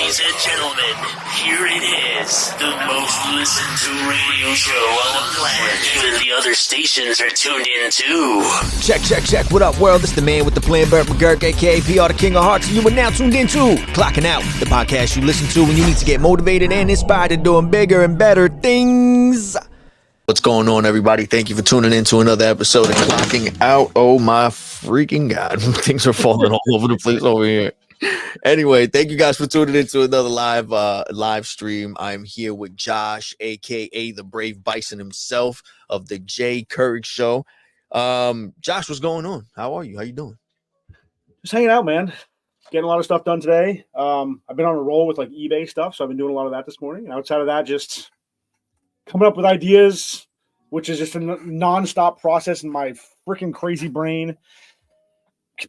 Ladies and gentlemen, here it is, the most listened to radio show on the planet. Even the other stations are tuned in too. Check. What up, world? It's the man with the plan, Bert McGurk, a.k.a. PR, the King of Hearts, and you are now tuned into Clocking Out, the podcast you listen to when you need to get motivated and inspired to doing bigger and better things. What's going on, everybody? Thank you for tuning in to another episode of Clocking Out. Oh, my freaking God. Things are falling all over the place over here. Anyway, thank you guys for tuning in to another live stream. I'm here with Josh, a.k.a. the brave Bison himself of the J. Courage Show. Josh, what's going on? How are you? How you doing? Just hanging out, man. Getting a lot of stuff done today. I've been on a roll with like eBay stuff, so I've been doing a lot of that this morning. And outside of that, just coming up with ideas, which is just a non-stop process in my freaking crazy brain.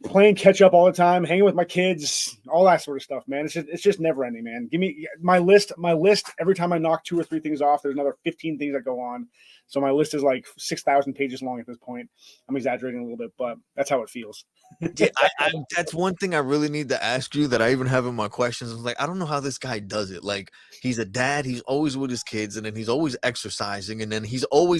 Playing catch up all the time, hanging with my kids, all that sort of stuff, man. It's just never ending, man. Give me my list. Every time I knock 2 or 3 things off, there's another 15 things that go on. So my list is like 6,000 pages long at this point. I'm exaggerating a little bit, but that's how it feels. Yeah, that's one thing I really need to ask you that I even have in my questions. I was like, I don't know how this guy does it. Like, he's a dad, he's always with his kids, and then he's always exercising, and then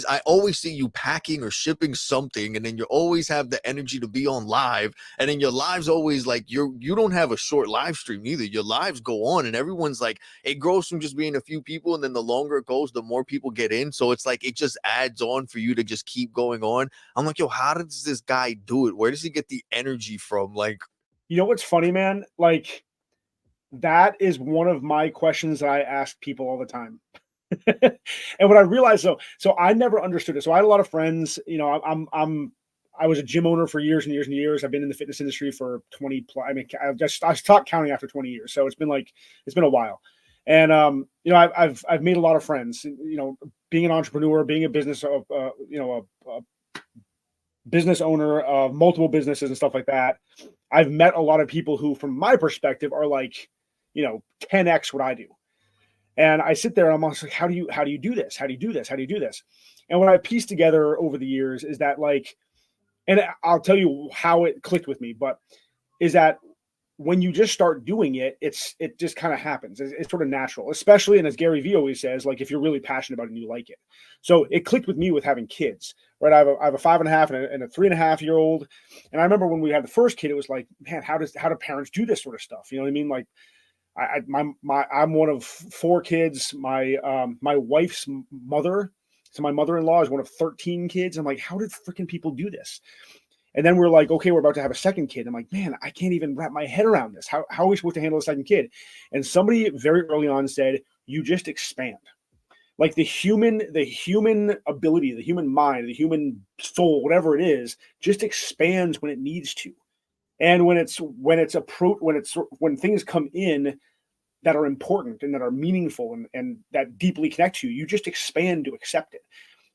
I always see you packing or shipping something, and then you always have the energy to be on live, and then your lives always like you don't have a short live stream either. Your lives go on, and everyone's like, it grows from just being a few people, and then the longer it goes, the more people get in. So it's like it just adds on for you to just keep going on. I'm like, yo, how does this guy do it? Where does he get the energy from? Like, you know what's funny, man? Like, that is one of my questions that I ask people all the time. And what I realized, so I never understood it. So I had a lot of friends, you know, I was a gym owner for years and years and years. I've been in the fitness industry for 20 plus. I mean, I stopped counting after 20 years. So it's been a while. And, you know, I've made a lot of friends, you know, being an entrepreneur, being a business, a business owner of multiple businesses and stuff like that. I've met a lot of people who, from my perspective, are like, you know, 10x what I do. And I sit there and I'm almost like, how do you do this? How do you do this? How do you do this? And what I pieced together over the years is that, like, and I'll tell you how it clicked with me, but is that when you just start doing it, it just kind of happens. It's sort of natural, especially, and as Gary Vee always says, like, if you're really passionate about it and you like it. So it clicked with me with having kids, right? I have a 5.5 and a 3.5-year-old. And I remember when we had the first kid, it was like, man, how do parents do this sort of stuff? You know what I mean? Like, I'm one of 4 kids. My wife's mother, so my mother-in-law is one of 13 kids. I'm like, how did freaking people do this? And then we're like, okay, we're about to have a second kid. I'm like, man, I can't even wrap my head around this. How are we supposed to handle a second kid? And somebody very early on said, you just expand. Like the human ability, the human mind, the human soul, whatever it is, just expands when it needs to. And when things come in that are important and that are meaningful and that deeply connect you, you just expand to accept it.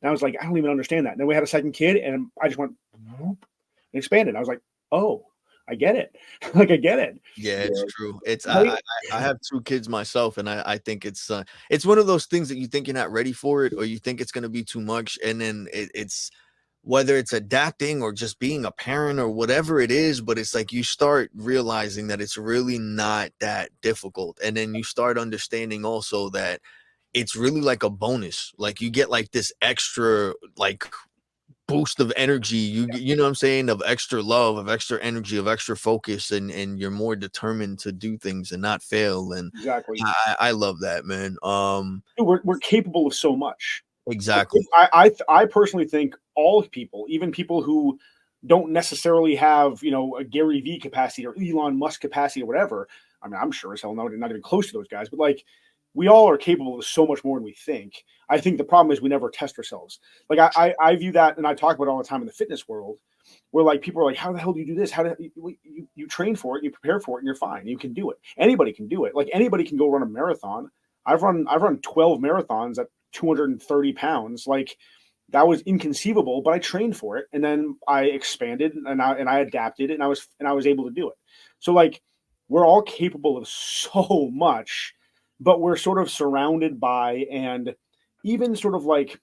And I was like, I don't even understand that. And then we had a second kid and I just went whoop, and expanded. I was like, oh, I get it. Like, I get it. yeah, it's true. It's I have 2 kids myself, and I think it's one of those things that you think you're not ready for it, or you think it's going to be too much, and then it's whether it's adapting or just being a parent or whatever it is, but it's like you start realizing that it's really not that difficult, and then you start understanding also that it's really like a bonus. Like, you get like this extra like boost of energy, you know what I'm saying, of extra love, of extra energy, of extra focus, and you're more determined to do things and not fail. And Exactly. I love that, man. We're capable of so much. Exactly. I personally think all people, even people who don't necessarily have, you know, a Gary Vee capacity or Elon Musk capacity or whatever. I mean, I'm sure as hell not even close to those guys, but like, we all are capable of so much more than we think. I think the problem is we never test ourselves. Like, I view that, and I talk about it all the time in the fitness world, where like people are like, how the hell do you do this? How do you train for it, you prepare for it, and you're fine. You can do it. Anybody can do it. Like, anybody can go run a marathon. I've run 12 marathons at 230 pounds. Like, that was inconceivable, but I trained for it, and then I expanded and I adapted, and I was able to do it. So like, we're all capable of so much, but we're sort of surrounded by, and even sort of like,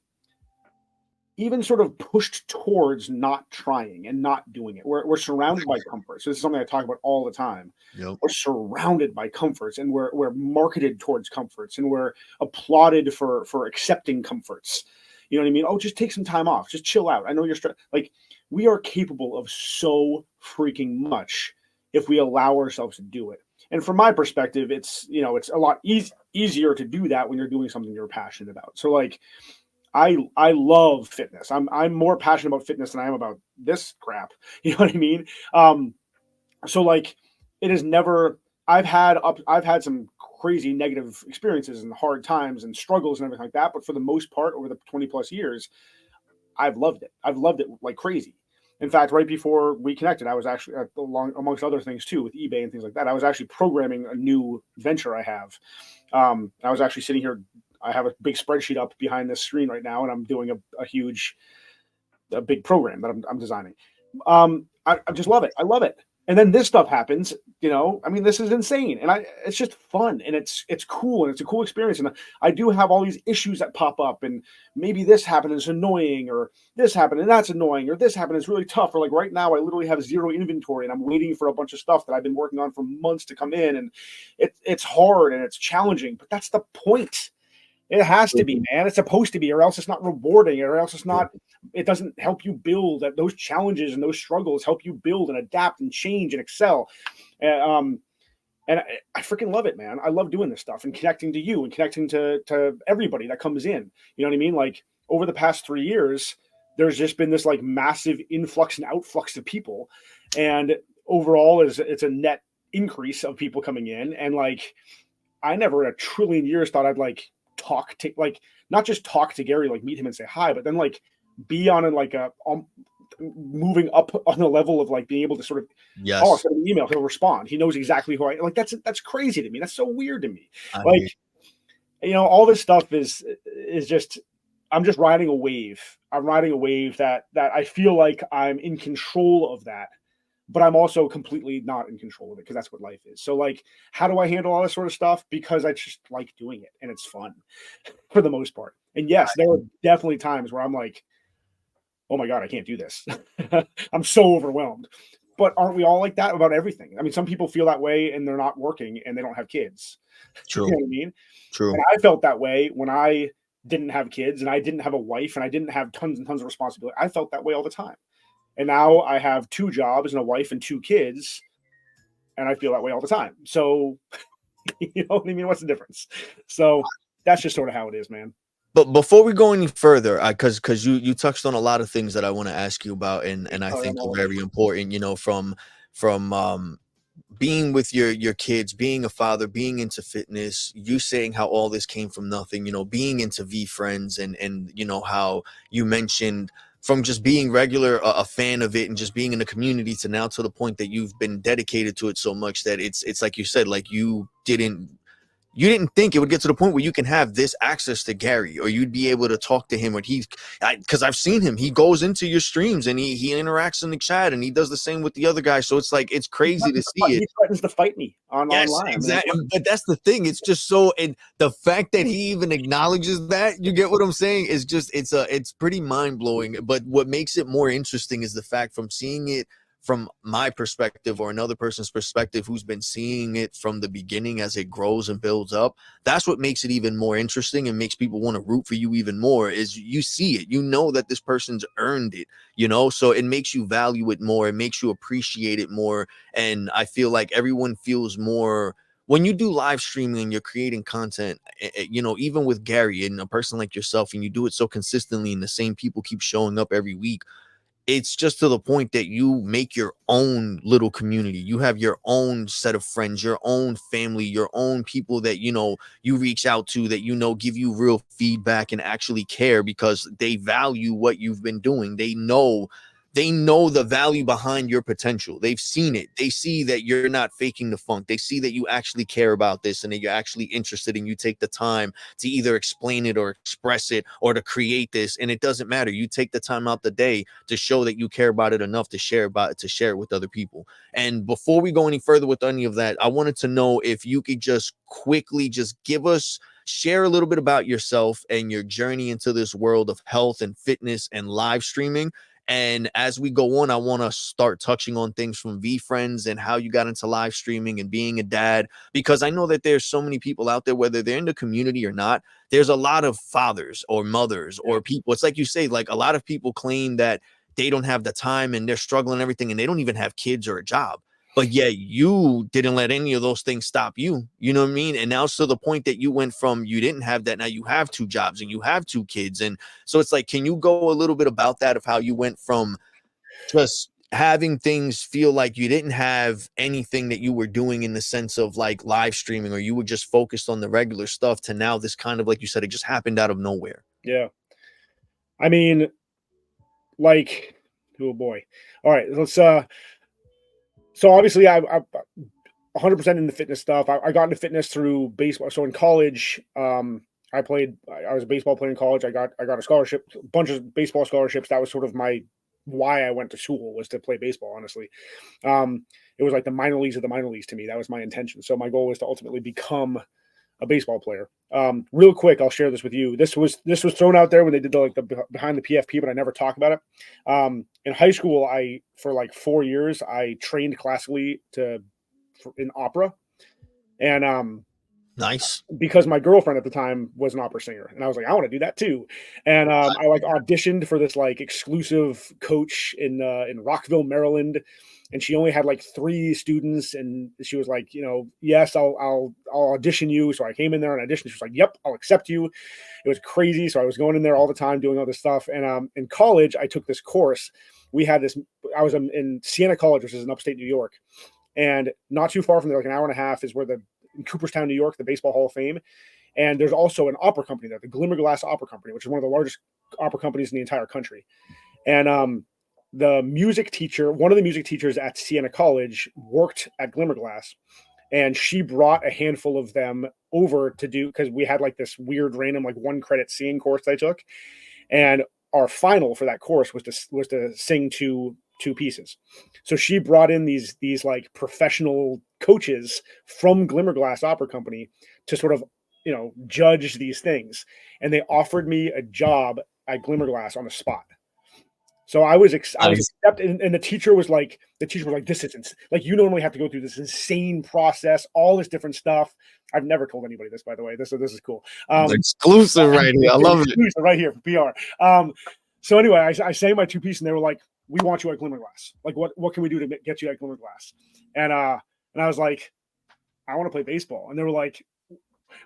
even sort of pushed towards not trying and not doing it. We're surrounded by comfort. So this is something I talk about all the time. Yep. We're surrounded by comforts, and we're marketed towards comforts, and we're applauded for accepting comforts. You know what I mean? Oh, just take some time off. Just chill out. I know you're like, we are capable of so freaking much if we allow ourselves to do it. And from my perspective, it's, you know, it's a lot easier to do that when you're doing something you're passionate about. So like, I love fitness. I'm more passionate about fitness than I am about this crap. You know what I mean? So like, it is never. I've had some crazy negative experiences and hard times and struggles and everything like that. But for the most part, over the 20 plus years, I've loved it. I've loved it like crazy. In fact, right before we connected, I was actually, amongst other things too, with eBay and things like that, I was actually programming a new venture I have. I was actually sitting here. I have a big spreadsheet up behind this screen right now, and I'm doing a big program that I'm designing. I just love it. I love it. And then this stuff happens, you know, I mean, this is insane. And it's just fun, and it's cool, and it's a cool experience. And I do have all these issues that pop up, and maybe this happened is annoying, or this happened and that's annoying, or this happened is really tough. Or like right now, I literally have zero inventory, and I'm waiting for a bunch of stuff that I've been working on for months to come in. And it's hard and it's challenging, but that's the point. It has to be, man. It's supposed to be, or else it's not rewarding, or else it's not. It doesn't help you build. That those challenges and those struggles help you build and adapt and change and excel. And I freaking love it, man. I love doing this stuff and connecting to you and connecting to everybody that comes in. You know what I mean? Like over the past 3 years, there's just been this like massive influx and outflux of people, and overall, it's a net increase of people coming in. And like, I never in a trillion years thought I'd like talk to, like, not just talk to Gary, like meet him and say hi, but then like be on a like a moving up on the level of like being able to sort of, Yes. oh, I'll send him an email, he'll respond, he knows exactly who I like. That's crazy to me. That's so weird to me. Like, you know, all this stuff is just, I'm just riding a wave. I'm riding a wave that I feel like I'm in control of that, but I'm also completely not in control of it, because that's what life is. So like, how do I handle all this sort of stuff? Because I just like doing it, and it's fun for the most part. And yes, there are definitely times where I'm like, oh my God, I can't do this. I'm so overwhelmed. But aren't we all like that about everything? I mean, some people feel that way and they're not working and they don't have kids. True. You know what I mean? True. And I felt that way when I didn't have kids and I didn't have a wife and I didn't have tons and tons of responsibility. I felt that way all the time. And now I have 2 jobs and a wife and 2 kids, and I feel that way all the time. So, you know what I mean? What's the difference? So that's just sort of how it is, man. But before we go any further, because you touched on a lot of things that I want to ask you about, and I think are very important. You know, from being with your kids, being a father, being into fitness, you saying how all this came from nothing. You know, being into VeeFriends, and you know how you mentioned from just being regular a fan of it and just being in the community to now to the point that you've been dedicated to it so much that it's like you said, like you didn't think it would get to the point where you can have this access to Gary, or you'd be able to talk to him, or because I've seen him, he goes into your streams and he interacts in the chat, and he does the same with the other guys. So it's like, it's crazy to see it. He threatens to fight me online. Exactly. I mean, but that's the thing. It's just so, and the fact that he even acknowledges that, you get what I'm saying, is just, it's pretty mind blowing. But what makes it more interesting is the fact, from seeing it from my perspective or another person's perspective who's been seeing it from the beginning as it grows and builds up, that's what makes it even more interesting and makes people want to root for you even more. Is you see it, you know that this person's earned it, you know, so it makes you value it more, it makes you appreciate it more. And I feel like everyone feels more when you do live streaming and you're creating content, you know, even with Gary and a person like yourself, and you do it so consistently and the same people keep showing up every week, it's just to the point that you make your own little community. You have your own set of friends, your own family, your own people that, you know, you reach out to, that, you know, give you real feedback and actually care because they value what you've been doing. They know the value behind your potential. They've seen it. They see that you're not faking the funk. They see that you actually care about this and that you're actually interested, and you take the time to either explain it or express it or to create this. And it doesn't matter. You take the time out the day to show that you care about it enough to share it with other people. And before we go any further with any of that, I wanted to know if you could just quickly just share a little bit about yourself and your journey into this world of health and fitness and live streaming. And as we go on, I want to start touching on things from VeeFriends and how you got into live streaming and being a dad, because I know that there's so many people out there, whether they're in the community or not, there's a lot of fathers or mothers or people. It's like you say, like a lot of people claim that they don't have the time and they're struggling and everything, and they don't even have kids or a job. But yet you didn't let any of those things stop you. You know what I mean? And now to the point that you went from you didn't have that, now you have 2 jobs and you have 2 kids. And so it's like, can you go a little bit about that, of how you went from just having things feel like you didn't have anything that you were doing in the sense of like live streaming, or you were just focused on the regular stuff, to now this kind of, like you said, it just happened out of nowhere? Yeah. I mean, like, oh boy. All right, let's so obviously I 100% into fitness stuff. I got into fitness through baseball. So in college, I was a baseball player in college. I got a scholarship, a bunch of baseball scholarships. That was sort of my why I went to school, was to play baseball, honestly. It was like the minor leagues of the minor leagues to me. That was my intention. So my goal was to ultimately become a baseball player. Real quick, I'll share this with you. This was thrown out there when they did the behind the PFP, but I never talk about it. In high school, for like 4 years, I trained classically in opera, and Nice. because my girlfriend at the time was an opera singer, and I was like, I want to do that too. And I like auditioned for this like exclusive coach in Rockville, Maryland, and she only had like 3 students, and she was like, yes, I'll audition you. So I came in there and auditioned. She was like, yep, I'll accept you. It was crazy. So I was going in there all the time doing all this stuff. And in college, I took this course. I was in Siena College, which is in upstate New York, and not too far from there, like an hour and a half, is in Cooperstown, New York, the Baseball Hall of Fame. And there's also an opera company there, the Glimmerglass Opera Company, which is one of the largest opera companies in the entire country. And one of the music teachers at Siena College worked at Glimmerglass, and she brought a handful of them over to do, because we had like this weird random like 1 credit singing course I took, and our final for that course was to sing two pieces. So she brought in these like professional coaches from Glimmerglass Opera Company to sort of judge these things, and they offered me a job at Glimmerglass on the spot. So I was accepted, and the teacher was like, this isn't like, you normally have to go through this insane process, all this different stuff. I've never told anybody this, by the way. This is cool. Exclusive right here. I love it. Right here for PR. So anyway, I sang my 2 pieces, and they were like, we want you at Glimmerglass. Like, what can we do to get you at Glimmerglass? And I was like, I want to play baseball. And they were like,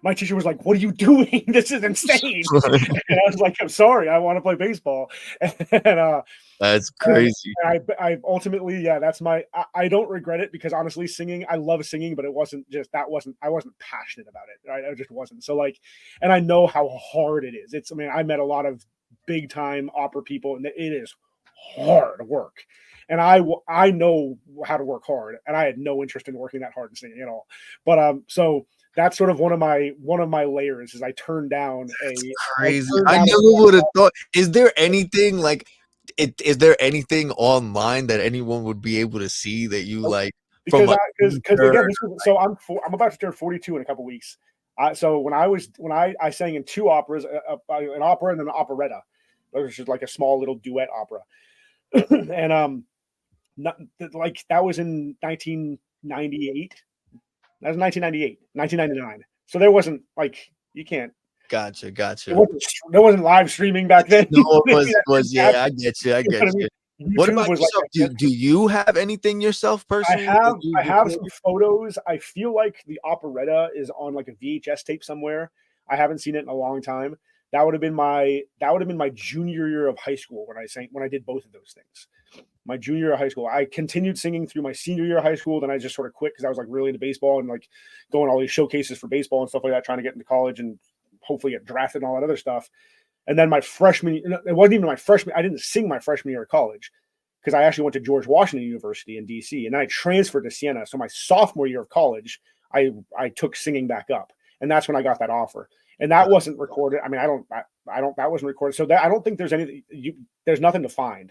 my teacher was like, what are you doing? This is insane. And I was like, I'm sorry, I want to play baseball. And that's crazy. And I ultimately, that's I don't regret it, because honestly, singing, I love singing, but I wasn't passionate about it. Right? I just wasn't. So like, and I know how hard it is. I met a lot of big time opera people, and it is hard work. And I know how to work hard, and I had no interest in working that hard and singing at all. But so that's sort of one of my layers, is I turned down crazy. I never would have thought. Is there anything like is there anything online that anyone would be able to see that you like? Because again, I'm about to turn 42 in a couple weeks. So when I sang in 2 operas, an opera and then an operetta, which is like a small little duet opera, and that was in 1998. That was 1998, 1999. So there wasn't like, you can't. Gotcha. There wasn't live streaming back then. No, it was yeah. I get you. What about yourself? Do you have anything yourself personally? I have some photos. I feel like the operetta is on like a VHS tape somewhere. I haven't seen it in a long time. That would have been my junior year of high school when I did both of those things. My junior year of high school, I continued singing through my senior year of high school. Then I just sort of quit, because I was like really into baseball and like going all these showcases for baseball and stuff like that, trying to get into college and hopefully get drafted and all that other stuff. And then my freshman, it wasn't even my freshman. I didn't sing my freshman year of college, because I actually went to George Washington University in DC, and then I transferred to Siena. So my sophomore year of college, I took singing back up, and that's when I got that offer. And that wasn't recorded. I mean, that wasn't recorded. So I don't think there's anything. There's nothing to find.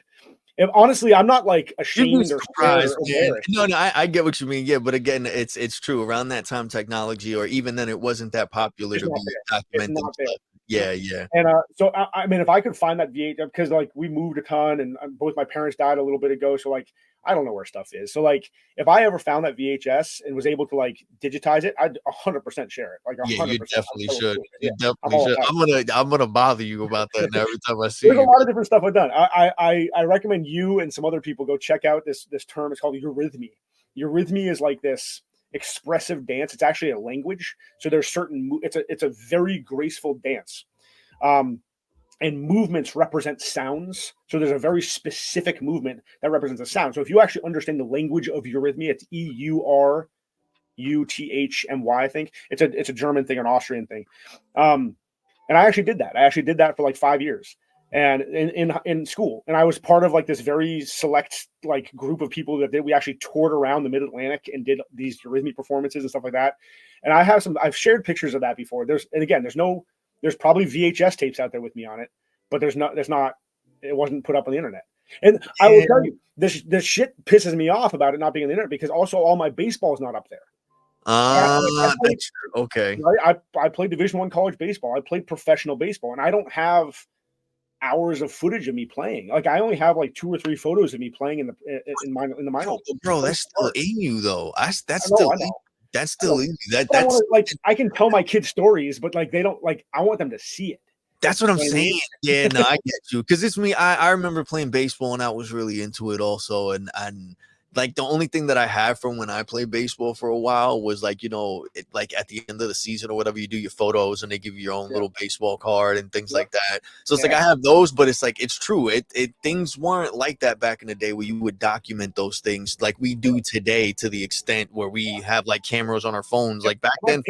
If, honestly, I'm not like You'd be ashamed or scared surprised, or man. embarrassed. No, I get what you mean. Yeah, but again, it's true. Around that time, technology, or even then, it wasn't that popular It's to not be there. It's documenting not there. stuff. Yeah, yeah. And so I mean, if I could find that VHS, because like we moved a ton, and both my parents died a little bit ago, so like I don't know where stuff is. So like if I ever found that VHS and was able to like digitize it, I'd 100% share it. Like Yeah, you 100%. I'm definitely so should. cool with it. You Yeah, I'm definitely all should. about it. I'm gonna bother you about that now every time I see There's a you. lot of different stuff I've done. I recommend you and some other people go check out this term. It's called eurythmy. Eurythmy is like this expressive dance. It's actually a language. So there's certain. It's a very graceful dance. Um, and movements represent sounds. So there's a very specific movement that represents a sound. So if you actually understand the language of eurythmy, it's EURUTHMY. I think it's a German thing, an Austrian thing. And I actually did that. I actually did that for like 5 years, and in school. And I was part of like this very select like group of people that we actually toured around the Mid Atlantic and did these eurythmy performances and stuff like that. And I've shared pictures of that before. There's probably VHS tapes out there with me on it, but there's not, it wasn't put up on the internet. And I will tell you, this shit pisses me off about it not being on the internet, because also all my baseball is not up there. That's okay. Right? I played Division I college baseball. I played professional baseball, and I don't have hours of footage of me playing. Like I only have like 2 or 3 photos of me playing in the minor. Bro, that's still in you though. That's I know, still I know. that's still in you. But I want to like I can tell my kids stories, but like they don't like. I want them to see it. That's what I'm You know what I mean? saying. Yeah, no, I get you. Because it's me. I remember playing baseball and I was really into it also. And like the only thing that I have from when I played baseball for a while was like, like at the end of the season or whatever, you do your photos and they give you your own little baseball card and things like that. So it's like I have those, but it's like it's true. It things weren't like that back in the day where you would document those things like we do today, to the extent where we have like cameras on our phones. Like back then,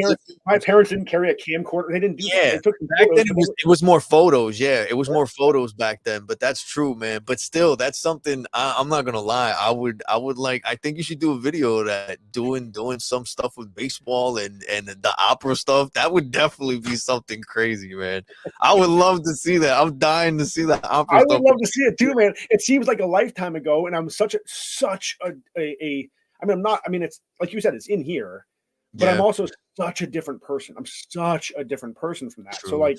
my parents didn't carry a camcorder. They didn't do that. They took back then it was more photos. Yeah, it was more photos back then. But that's true, man. But still, that's something I'm not gonna lie. I would like. I think you should do a video of that, doing some stuff with baseball and the opera stuff. That would definitely be something crazy, man. I would love to see that. I'm dying to see that opera stuff. I would love to see it too, man. It seems like a lifetime ago, and I'm such a I mean, I'm not. I mean, it's like you said, it's in here, but I'm also such a different person. I'm such a different person from that. True. So like,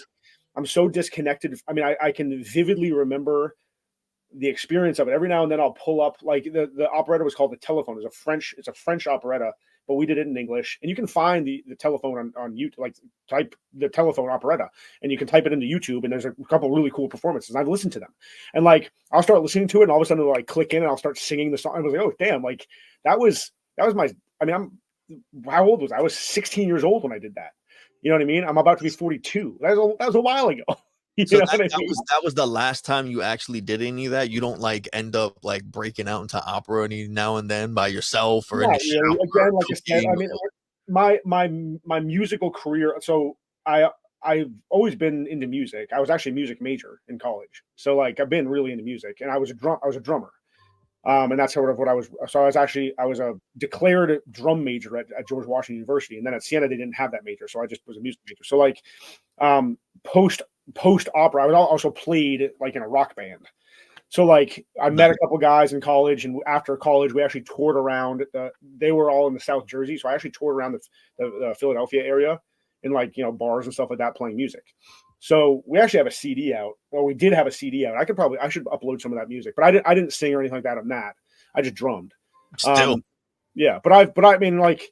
I'm so disconnected. I mean, I can vividly remember the experience of it. Every now and then I'll pull up like the operetta was called The Telephone. It's a French operetta, but we did it in English. And you can find the telephone on YouTube, like type The Telephone operetta, and you can type it into YouTube, and there's a couple really cool performances. And I've listened to them. And like I'll start listening to it, and all of a sudden it'll like click in, and I'll start singing the song. I was like, oh damn, like that was my, I mean, how old was I? I was 16 years old when I did that. You know what I mean? I'm about to be 42. That was a while ago. So that was the last time you actually did any of that. You don't like end up like breaking out into opera any now and then by yourself or in the shower. Again, like I said, I mean, my musical career. So I've always been into music. I was actually a music major in college, so like I've been really into music, and I was a drummer. And that's sort of what I was. So I was a declared drum major at George Washington University, and then at Siena they didn't have that major, so I just was a music major. So like post opera, I was also played like in a rock band. So like I met a couple guys in college, and after college we actually toured around. They were all in the South Jersey, so I actually toured around the Philadelphia area in like bars and stuff like that playing music. So we actually have a CD out, or we did have a CD out. I should upload some of that music, but I didn't sing or anything like that on that. I just drummed. Still, yeah, but I mean, like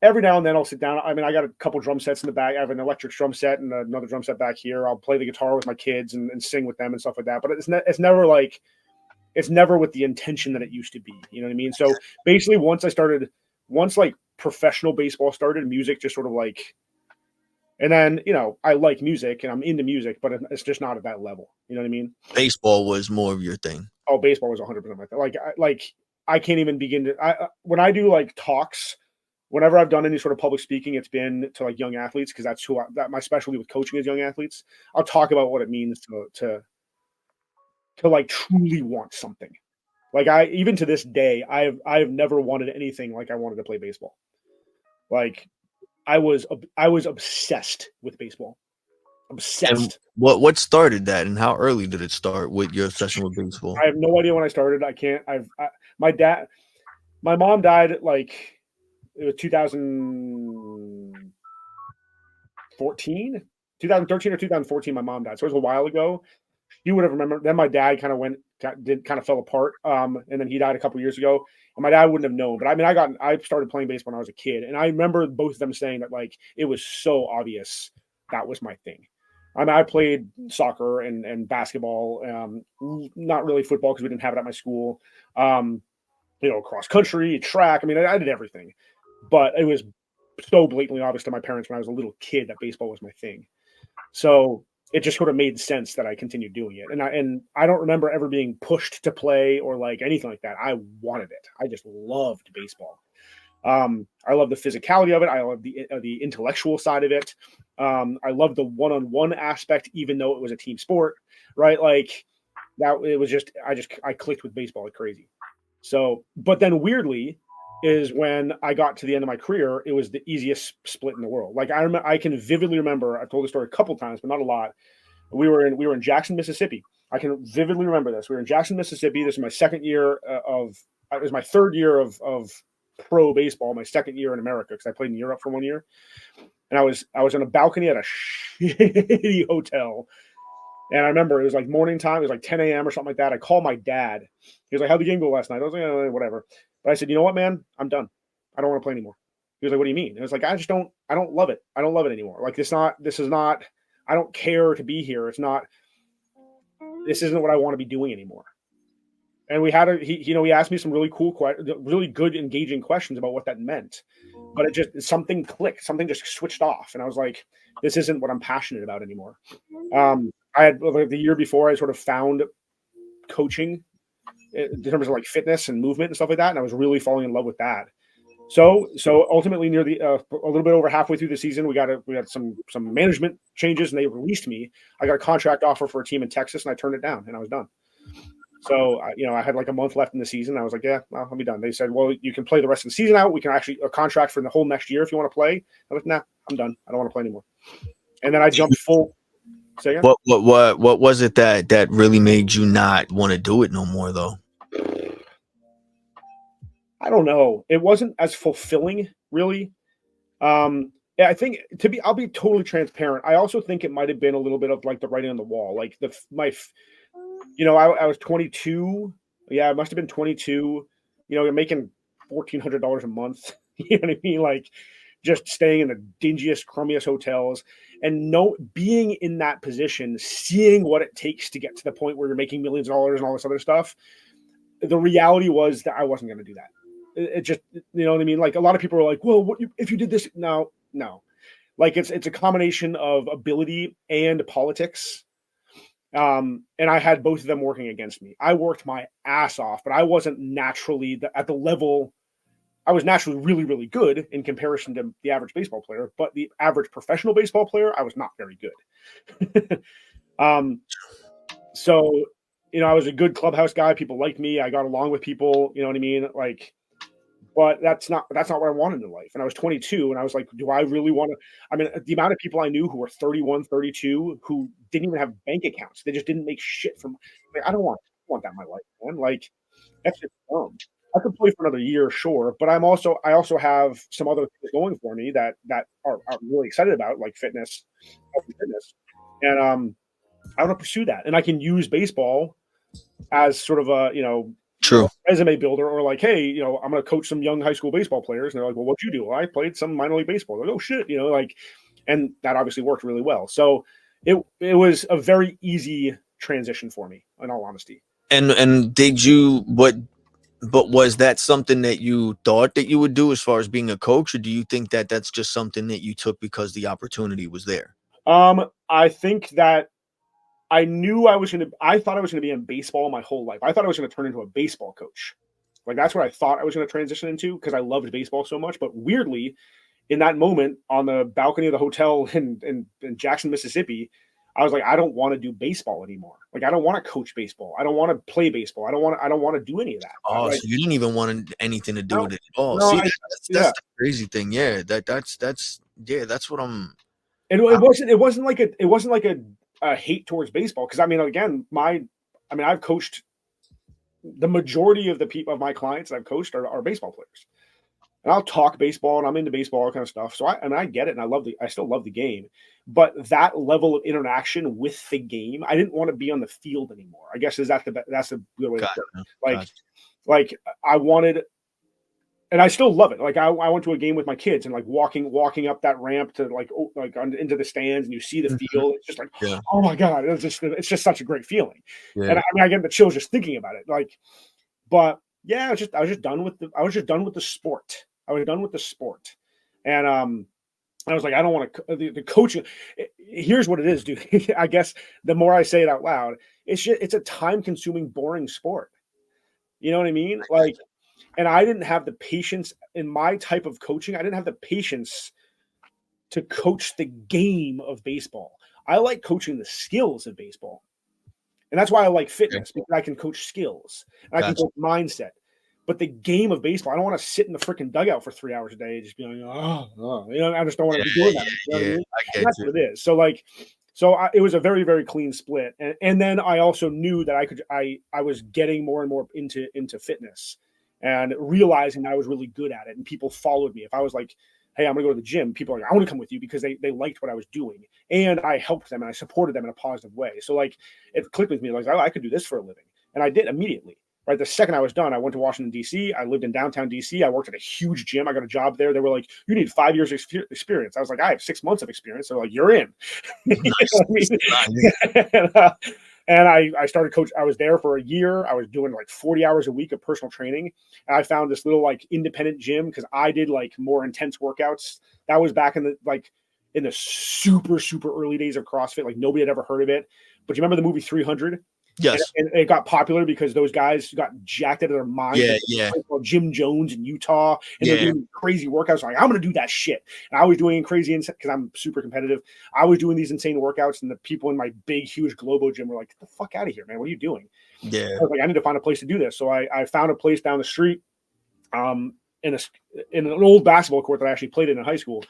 every now and then I'll sit down. I mean, I got a couple drum sets in the back. I have an electric drum set and another drum set back here. I'll play the guitar with my kids and sing with them and stuff like that. But it's never with the intention that it used to be. You know what I mean? So basically, once like professional baseball started, music just sort of like. And then, I like music and I'm into music, but it's just not at that level. You know what I mean? Baseball was more of your thing. Oh, baseball was 100% my thing. I can't even begin to. When I do like talks, whenever I've done any sort of public speaking, it's been to like young athletes, because that's my specialty with coaching is young athletes. I'll talk about what it means to like truly want something. Like even to this day, I've never wanted anything like I wanted to play baseball. Like I was obsessed with baseball, Obsessed. What started that, and how early did it start with your obsession with baseball? I have no idea when I started. My mom died at like it was 2014, 2013 or 2014. My mom died, so it was a while ago. You would have remembered. Then my dad kind of fell apart. And then he died a couple years ago. And my dad wouldn't have known. But I mean, I started playing baseball when I was a kid, and I remember both of them saying that like it was so obvious that was my thing. I mean, I played soccer and basketball, not really football because we didn't have it at my school. Um, cross country, track. I mean, I did everything, but it was so blatantly obvious to my parents when I was a little kid that baseball was my thing. So it just sort of made sense that I continued doing it. And I don't remember ever being pushed to play or like anything like that. I wanted it. I just loved baseball. I love the physicality of it. I love the intellectual side of it. I love the one-on-one aspect, even though it was a team sport, right? Like that, it was just I clicked with baseball like crazy. So, but then weirdly, is when I got to the end of my career, it was the easiest split in the world. Like I can vividly remember. I've told the story a couple times, but not a lot. We were in Jackson, Mississippi. I can vividly remember this. We were in Jackson, Mississippi. This is my second year it was my third year of pro baseball, my second year in America because I played in Europe for 1 year. And I was on a balcony at a shitty hotel. And I remember it was like morning time. It was like 10 a.m. or something like that. I called my dad. He was like, "How'd the game go last night?" I was like, whatever. But I said, "You know what, man? I'm done. I don't want to play anymore." He was like, "What do you mean?" And I was like, I don't love it. I don't love it anymore. Like this is not, I don't care to be here. This isn't what I want to be doing anymore. And he asked me some really cool, really good, engaging questions about what that meant. But something clicked, something just switched off. And I was like, this isn't what I'm passionate about anymore. I had the year before, I sort of found coaching in terms of like fitness and movement and stuff like that. And I was really falling in love with that. So ultimately near the, a little bit over halfway through the season, we had some management changes and they released me. I got a contract offer for a team in Texas and I turned it down and I was done. So, I had like a month left in the season. I was like, yeah, well, I'll be done. They said, well, you can play the rest of the season out. We can actually a contract for the whole next year if you want to play. I was like, nah, I'm done. I don't want to play anymore. And then I jumped full. Say again? What was it that really made you not want to do it no more though? I don't know. It wasn't as fulfilling, really. Yeah, I think I'll be totally transparent. I also think it might have been a little bit of like the writing on the wall. Like I was 22. Yeah, I must have been 22. You're making $1,400 a month. You know what I mean? Like just staying in the dingiest, crummiest hotels and being in that position, seeing what it takes to get to the point where you're making millions of dollars and all this other stuff. The reality was that I wasn't going to do that. It just, you know what I mean? Like a lot of people are like, well, if you did this? No. Like it's a combination of ability and politics. And I had both of them working against me. I worked my ass off, but I wasn't naturally at the level. I was naturally really, really good in comparison to the average baseball player, but the average professional baseball player, I was not very good. So, I was a good clubhouse guy. People liked me. I got along with people, you know what I mean? Like, but that's not what I wanted in life. And I was 22 and I was like, do I really want to? I mean, the amount of people I knew who were 31, 32, who didn't even have bank accounts. They just didn't make shit from, like, I don't want that in my life, man. Like, that's just dumb. I could play for another year, sure. But I also have some other things going for me that are really excited about, like fitness, healthy fitness. And I want to pursue that. And I can use baseball as sort of a, True. resume builder, or like, hey, I'm going to coach some young high school baseball players. And they're like, well, what'd you do? Well, I played some minor league baseball. They're like, oh shit, and that obviously worked really well. So it was a very easy transition for me, in all honesty. And did you, but was that something that you thought that you would do as far as being a coach, or do you think that that's just something that you took because the opportunity was there? I think that I thought I was going to be in baseball my whole life. I thought I was going to turn into a baseball coach. Like that's what I thought I was going to transition into because I loved baseball so much. But weirdly, in that moment on the balcony of the hotel in Jackson, Mississippi, I was like, I don't want to do baseball anymore. Like I don't want to coach baseball. I don't want to play baseball. I don't want to do any of that. Oh, like, so you didn't even want anything to do with it at all. No, see, that's the crazy thing. Yeah, that's what I'm. And it wasn't like a hate towards baseball, because I mean, again, I've coached the majority of the people of my clients that I've coached are baseball players, and I'll talk baseball and I'm into baseball, all kind of stuff. So I get it, and I still love the game, but that level of interaction with the game, I didn't want to be on the field anymore. I guess that's the good way to put it. Like I wanted, and I still love it. Like I went to a game with my kids, and like walking up that ramp to into the stands, and you see the field. It's just like, oh my god, it's just such a great feeling. Yeah. And I mean, I get the chills just thinking about it. Like, but yeah, I was just done with the sport. I was done with the sport, and I was like, I don't want to the coaching. Here's what it is, dude. I guess the more I say it out loud, it's a time consuming, boring sport. You know what I mean? Like. And I didn't have the patience in my type of coaching. I didn't have the patience to coach the game of baseball. I like coaching the skills of baseball. And that's why I like fitness, because I can coach skills and I can coach mindset. But the game of baseball, I don't want to sit in the freaking dugout for 3 hours a day and just be like, I just don't want to be doing that. You know what I mean? That's what it is. So it was a very, very clean split. And then I also knew that I was getting more and more into fitness, and realizing I was really good at it, and people followed me. If I was like, hey, I'm going to go to the gym, people are like, I want to come with you, because they liked what I was doing, and I helped them and I supported them in a positive way. So like it clicked with me, like, I could do this for a living. And I did immediately. Right. The second I was done, I went to Washington, D.C. I lived in downtown D.C. I worked at a huge gym. I got a job there. They were like, you need 5 years experience. I was like, I have 6 months of experience. They're like, you're in. And I started coach. I was there for a year. I was doing like 40 hours a week of personal training. And I found this little like independent gym, because I did like more intense workouts. That was back in the super, super early days of CrossFit. Like nobody had ever heard of it. But you remember the movie 300? Yes. And it got popular because those guys got jacked out of their minds. Yeah. Jim Jones in Utah, and they're doing crazy workouts. Like, I'm going to do that shit. And I was doing crazy, because I'm super competitive. I was doing these insane workouts, and the people in my big, huge Globo gym were like, "Get the fuck out of here, man! What are you doing?" Yeah. I was like, I need to find a place to do this. So I found a place down the street, in an old basketball court that I actually played in high school.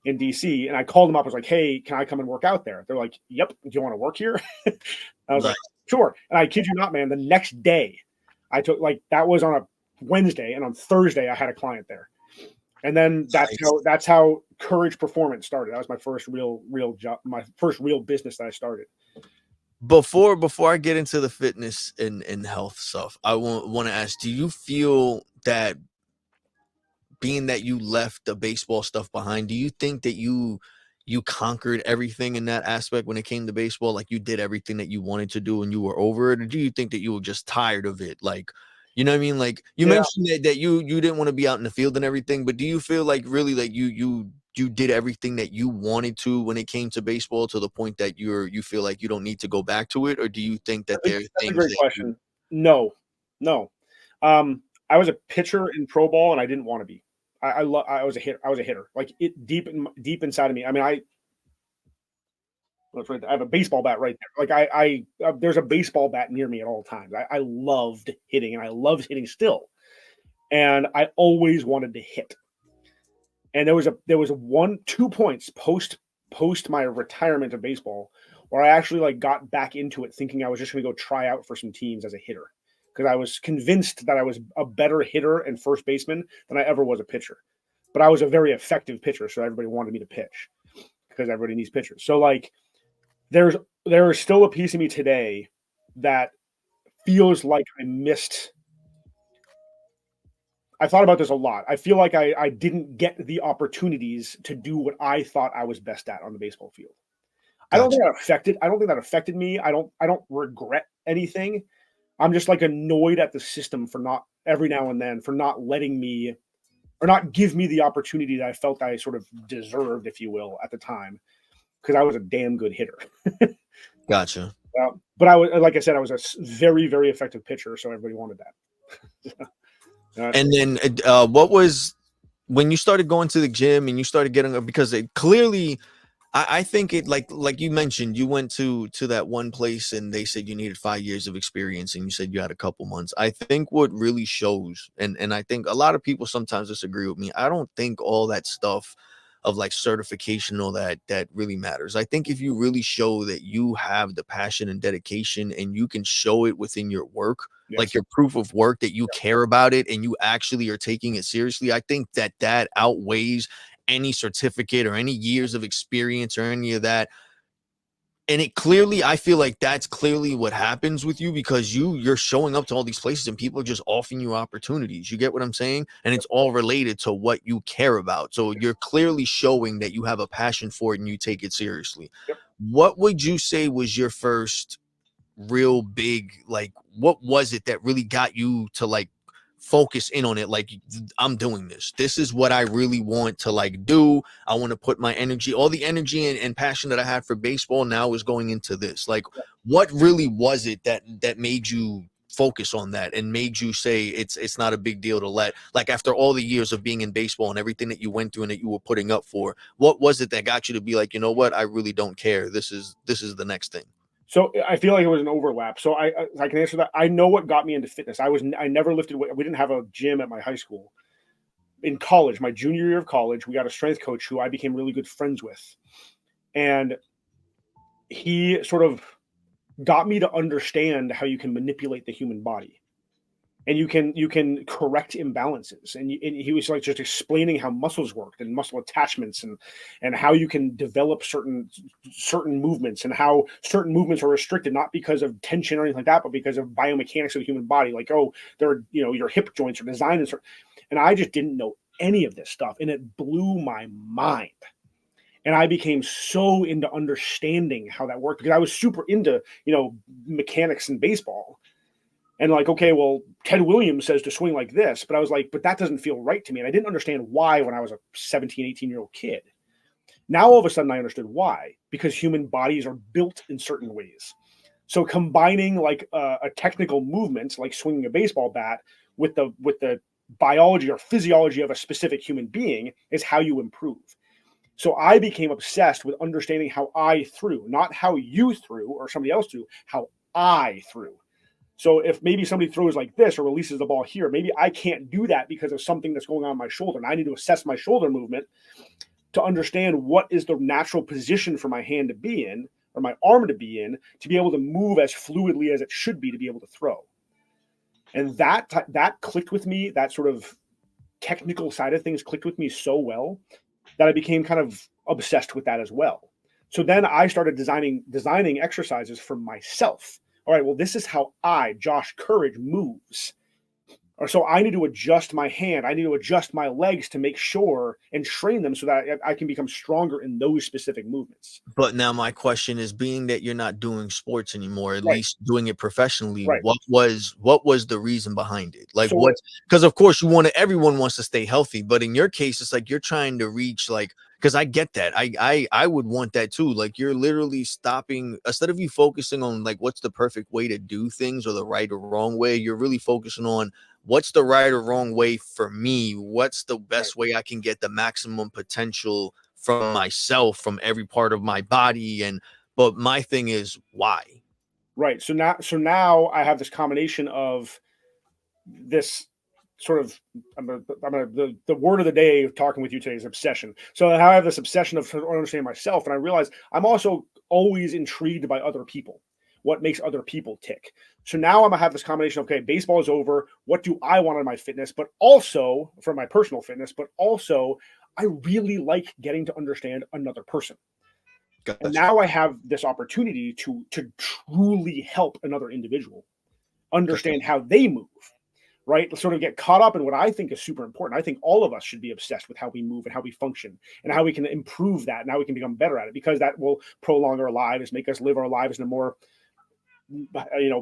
In DC, and I called them up. I was like, hey, can I come and work out there? They're like, yep. Do you want to work here? I was like, sure. And I kid you not, man, the next day I took, like, that was on a Wednesday, and on Thursday I had a client there. And then that's how Courage Performance started. That was my first real job, my first real business that I started. Before I get into the fitness and health stuff, I want to ask, do you feel that, being that you left the baseball stuff behind, do you think that you conquered everything in that aspect when it came to baseball? Like, you did everything that you wanted to do and you were over it? Or do you think that you were just tired of it? Like, you know what I mean? Like, you mentioned that you didn't want to be out in the field and everything, but do you feel like really like you did everything that you wanted to when it came to baseball, to the point that you feel like you don't need to go back to it? Or do you think that there's things? That's a great question. No. I was a pitcher in pro ball, and I didn't want to be. I was a hitter. Like, it deep inside of me. I mean, I have a baseball bat right there. Like there's a baseball bat near me at all times. I loved hitting, and I loved hitting still. And I always wanted to hit. And there was 2 points post my retirement of baseball where I actually like got back into it, thinking I was just going to go try out for some teams as a hitter, because I was convinced that I was a better hitter and first baseman than I ever was a pitcher. But I was a very effective pitcher, so everybody wanted me to pitch, because everybody needs pitchers. So like, there is still a piece of me today that feels like I missed. I thought about this a lot. I feel like I didn't get the opportunities to do what I thought I was best at on the baseball field. Gotcha. I don't think that affected me. I don't regret anything. I'm just like annoyed at the system for not, every now and then, for not letting me, or not give me the opportunity that I felt I sort of deserved, if you will, at the time, because I was a damn good hitter. Gotcha. But I was, like I said, I was a very, very effective pitcher, so everybody wanted that. And then what was, when you started going to the gym and you started getting, because it clearly, I think it, like you mentioned, you went to that one place and they said you needed 5 years of experience, and you said you had a couple months. I think what really shows, and I think a lot of people sometimes disagree with me, I don't think all that stuff like certification or that really matters. I think if you really show that you have the passion and dedication and you can show it within your work, like your proof of work, that you care about it and you actually are taking it seriously, I think that outweighs any certificate or any years of experience or any of that. And it clearly, I feel like that's clearly what happens with you, because you're showing up to all these places and people are just offering you opportunities. You get what I'm saying? And it's all related to what you care about. So you're clearly showing that you have a passion for it and you take it seriously. What would you say was your first real big, like, what was it that really got you to like focus in on it? Like, I'm doing this is what I really want to like do. I want to put my energy, all the energy and passion that I had for baseball now is going into this. Like, what really was it that made you focus on that and made you say it's not a big deal to let, like, after all the years of being in baseball and everything that you went through and that you were putting up for, what was it that got you to be like, you know what, I really don't care, this is the next thing? So I feel like it was an overlap. So I can answer that. I know what got me into fitness. I never lifted weight. We didn't have a gym at my high school. In college, my junior year of college, we got a strength coach who I became really good friends with. And he sort of got me to understand how you can manipulate the human body. And you can correct imbalances. And he was like just explaining how muscles worked and muscle attachments and how you can develop certain movements and how certain movements are restricted, not because of tension or anything like that, but because of biomechanics of the human body. Like, oh, your hip joints are designed and I just didn't know any of this stuff. And it blew my mind. And I became so into understanding how that worked because I was super into, mechanics in baseball. And like, okay, well, Ted Williams says to swing like this, but I was like, but that doesn't feel right to me. And I didn't understand why when I was a 17, 18-year-old kid. Now, all of a sudden, I understood why, because human bodies are built in certain ways. So combining like a technical movement, like swinging a baseball bat, with the biology or physiology of a specific human being is how you improve. So I became obsessed with understanding how I threw, not how you threw or somebody else threw, how I threw. So if maybe somebody throws like this or releases the ball here, maybe I can't do that because of something that's going on my shoulder. And I need to assess my shoulder movement to understand what is the natural position for my hand to be in or my arm to be in to be able to move as fluidly as it should be to be able to throw. And that clicked with me. That sort of technical side of things clicked with me so well that I became kind of obsessed with that as well. So then I started designing exercises for myself. All right, well, this is how I, Josh Courage, moves. Or so I need to adjust my hand. I need to adjust my legs to make sure and train them so that I can become stronger in those specific movements. But now my question is, being that you're not doing sports anymore, at Right. least doing it professionally, Right. what was the reason behind it? Like, So- what's, because of course everyone wants to stay healthy, but in your case, it's like you're trying to reach, like, because I get that. I would want that too. Like, you're literally stopping, instead of you focusing on like what's the perfect way to do things or the right or wrong way, you're really focusing on what's the right or wrong way for me? What's the best way I can get the maximum potential from myself, from every part of my body? And but my thing is, why? Right. So now I have this combination of this sort of the word of the day of talking with you today is obsession. So I have this obsession of understanding myself, and I realize I'm also always intrigued by other people. What makes other people tick? So now I'm gonna have this combination. Okay, baseball is over. What do I want in my fitness? But also for my personal fitness. But also, I really like getting to understand another person. Gotcha. And now I have this opportunity to truly help another individual understand how they move, right? Sort of get caught up in what I think is super important. I think all of us should be obsessed with how we move and how we function and how we can improve that and how we can become better at it, because that will prolong our lives, make us live our lives in a more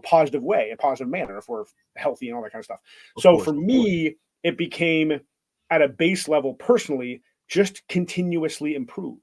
positive way, a positive manner, if we're healthy and all that kind of stuff. So for me, it became at a base level personally, just continuously improve.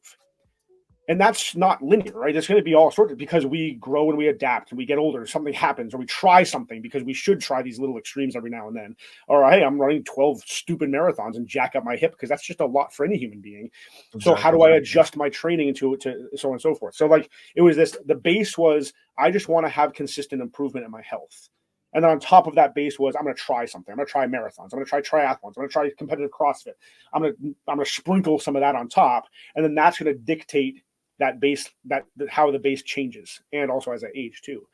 And that's not linear, right? It's going to be all sorts of, because we grow and we adapt and we get older, something happens, or we try something, because we should try these little extremes every now and then. Or, hey, I'm running 12 stupid marathons and jack up my hip, because that's just a lot for any human being. Exactly. So how do I adjust my training to so on and so forth? So like, it was this, the base was, I just want to have consistent improvement in my health. And then on top of that base was, I'm going to try something. I'm going to try marathons. I'm going to try triathlons. I'm going to try competitive CrossFit. I'm going to sprinkle some of that on top. And then that's going to dictate that base, how the base changes. And also as I age too.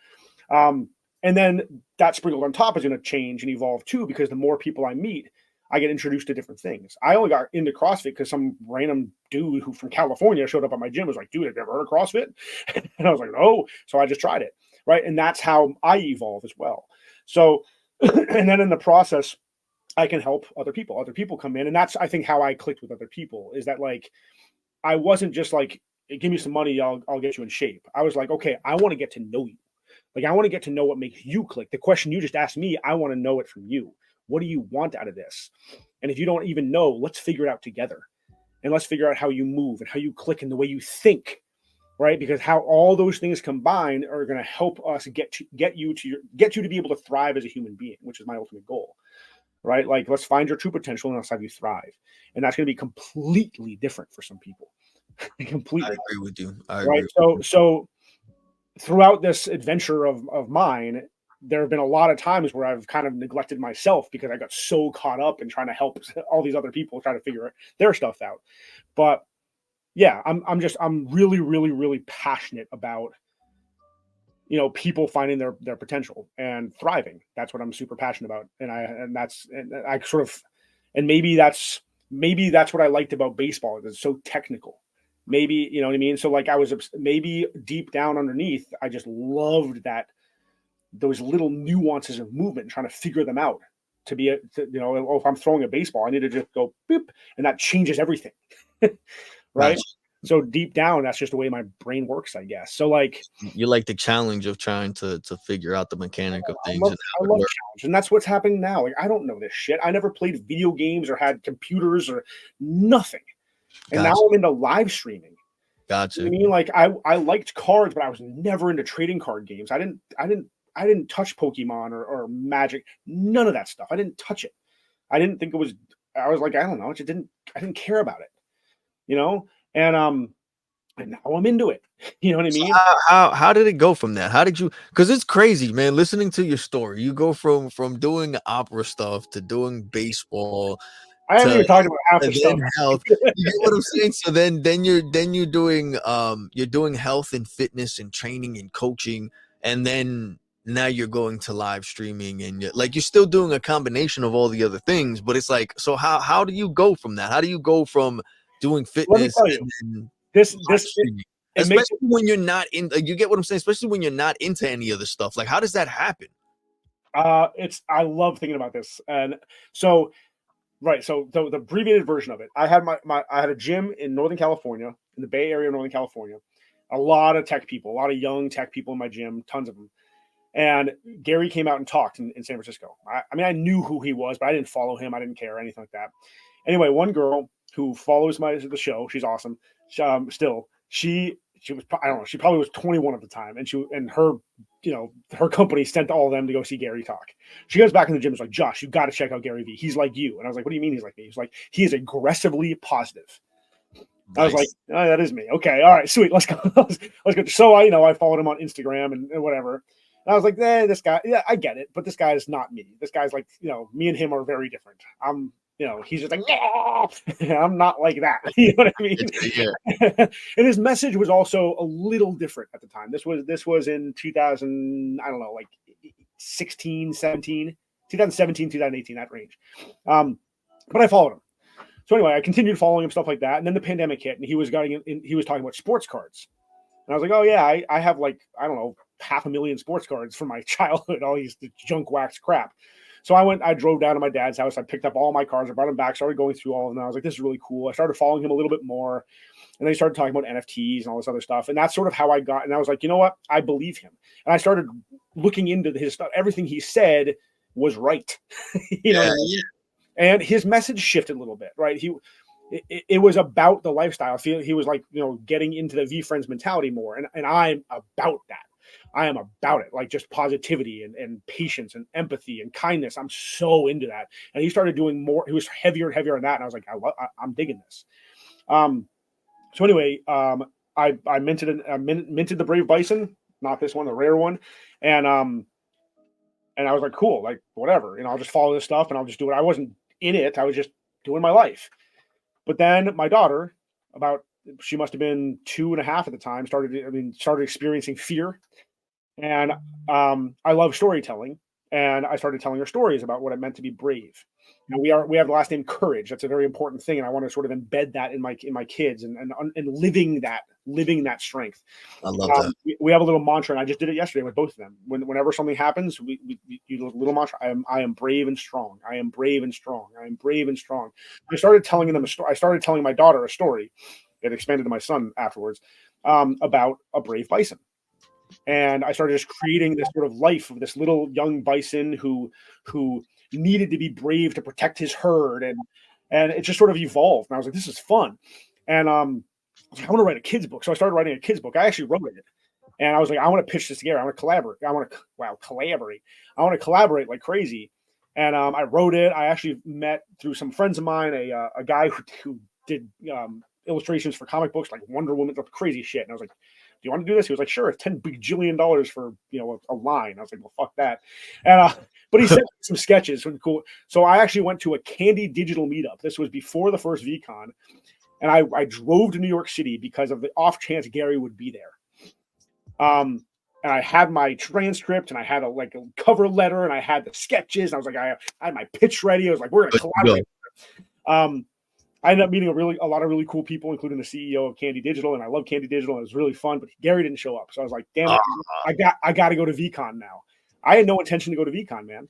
And then that sprinkled on top is going to change and evolve too, because the more people I meet, I get introduced to different things. I only got into CrossFit because some random dude who from California showed up at my gym, was like, dude, have you ever heard of CrossFit? And I was like, no. So I just tried it. Right. And that's how I evolve as well. So, and then in the process, I can help other people. Other people come in. And that's, I think, how I clicked with other people, is that like, I wasn't just like, give me some money, I'll get you in shape. I was like, okay, I want to get to know you. Like, I want to get to know what makes you click. The question you just asked me, I want to know it from you. What do you want out of this? And if you don't even know, let's figure it out together. And let's figure out how you move and how you click and the way you think. Right, because how all those things combined are going to help us get you to be able to thrive as a human being, which is my ultimate goal. Right, like, let's find your true potential and let's have you thrive, and that's going to be completely different for some people. Completely, I agree with you. Right, so throughout this adventure of mine, there have been a lot of times where I've kind of neglected myself because I got so caught up in trying to help all these other people try to figure their stuff out, but. Yeah, I'm really, really, really passionate about, people finding their potential and thriving. That's what I'm super passionate about. And I sort of, and maybe that's what I liked about baseball. It's so technical. Maybe, you know what I mean? So like, maybe deep down underneath, I just loved those little nuances of movement and trying to figure them out if I'm throwing a baseball, I need to just go boop, and that changes everything. Right. Gotcha. So deep down, that's just the way my brain works, I guess. So like, You like the challenge of trying to figure out the mechanic of things and I how it love works. challenge, and that's what's happening now. Like, I don't know this shit. I never played video games or had computers or nothing, and now Gotcha. I'm into live streaming. You know Gotcha. what I mean, like, I liked cards, but I was never into trading card games. I didn't touch Pokemon or Magic. None of that stuff. I didn't touch it. I didn't think it was. I was like, I don't know. I didn't care about it. And now I'm into it. You know what I mean? So how did it go from that? How did you? Because it's crazy, man. Listening to your story, you go from doing opera stuff to doing baseball I haven't to even talked about half the and stuff. then health. You get what I'm saying? So then you're doing health and fitness and training and coaching, and then now you're going to live streaming, and you're still doing a combination of all the other things. But it's like, so how do you go from that? How do you go from doing Let me fitness tell you, and then this live streaming? it makes Especially when you're not in, you get what I'm saying? Especially when you're not into any of the stuff. Like, how does that happen? I love thinking about this. And so, right, so the abbreviated version of it, I had I had a gym in Northern California, in the Bay Area of Northern California. A lot of tech people, a lot of young tech people in my gym, tons of them. And Gary came out and talked in San Francisco. I mean, I knew who he was, but I didn't follow him. I didn't care, anything like that. Anyway, one girl who follows the show, she's awesome. She was, I don't know, she probably was 21 at the time, and her her company sent all of them to go see Gary talk. She goes back in the gym, is like, Josh, you got to check out Gary Vee. He's like you. And I was like, what do you mean he's like me? He's like, he is aggressively positive. I was like, oh, that is me. Okay, all right, sweet. Let's go. Let's go. So I followed him on Instagram and whatever. And I was like, this guy, yeah, I get it, but this guy is not me. This guy's like, me and him are very different. He's just like, yeah, I'm not like that. You know what I mean? Yeah. And his message was also a little different at the time. This was in 2000, I don't know, like 16, 17, 2017, 2018, that range. But I followed him. So anyway, I continued following him, stuff like that. And then the pandemic hit, and he was talking about sports cards. And I was like, oh yeah, I have like, I don't know, 500,000 sports cards from my childhood, all these junk wax crap. So I drove down to my dad's house. I picked up all my cards. I brought them back, started going through all of them. I was like, this is really cool. I started following him a little bit more. And then he started talking about NFTs and all this other stuff. And that's sort of how I got, and I was like, you know what? I believe him. And I started looking into his stuff. Everything he said was right. you know what I mean? And his message shifted a little bit, right? It was about the lifestyle. I feel he was like, getting into the VeeFriends mentality more. And I'm about that. I am about it, like just positivity and patience and empathy and kindness. I'm so into that. And he started doing more. He was heavier and heavier on that. And I was like, I'm digging this. So anyway, I minted the Brave Bison, not this one, the rare one. And And I was like, cool, like whatever, I'll just follow this stuff and I'll just do it. I wasn't in it. I was just doing my life. But then my daughter, she must have been 2.5 at the time, started experiencing fear. And I love storytelling. And I started telling her stories about what it meant to be brave. We have the last name Courage. That's a very important thing, and I want to sort of embed that in my kids and living that strength. I love that. We have a little mantra, and I just did it yesterday with both of them. Whenever something happens, we use a little mantra. I am brave and strong. I am brave and strong. I am brave and strong. I started telling them a story. I started telling my daughter a story. It expanded to my son afterwards about a brave bison. And I started just creating this sort of life of this little young bison who needed to be brave to protect his herd, and it just sort of evolved. And I was like, this is fun. And I want to write a kid's book. So I started writing a kid's book. I actually wrote it. And I was like, I want to pitch this together. I want to collaborate. Collaborate. I want to collaborate like crazy. And I wrote it. I actually met through some friends of mine, a guy who did illustrations for comic books like Wonder Woman, crazy shit. And I was like, do you want to do this? He was like, sure, it's $10 bajillion for a line. I was like, well, fuck that. And but he sent some sketches, cool. So I actually went to a Candy Digital meetup. This was before the first VCon, and I drove to New York City because of the off chance Gary would be there. And I had my transcript, and I had a cover letter, and I had the sketches. And I was like, I had my pitch ready. I was like, we're gonna collaborate. I ended up meeting a lot of really cool people, including the CEO of Candy Digital, and I love Candy Digital. And it was really fun, but Gary didn't show up, so I was like, "Damn it, I got to go to VCon now." I had no intention to go to VCon, man,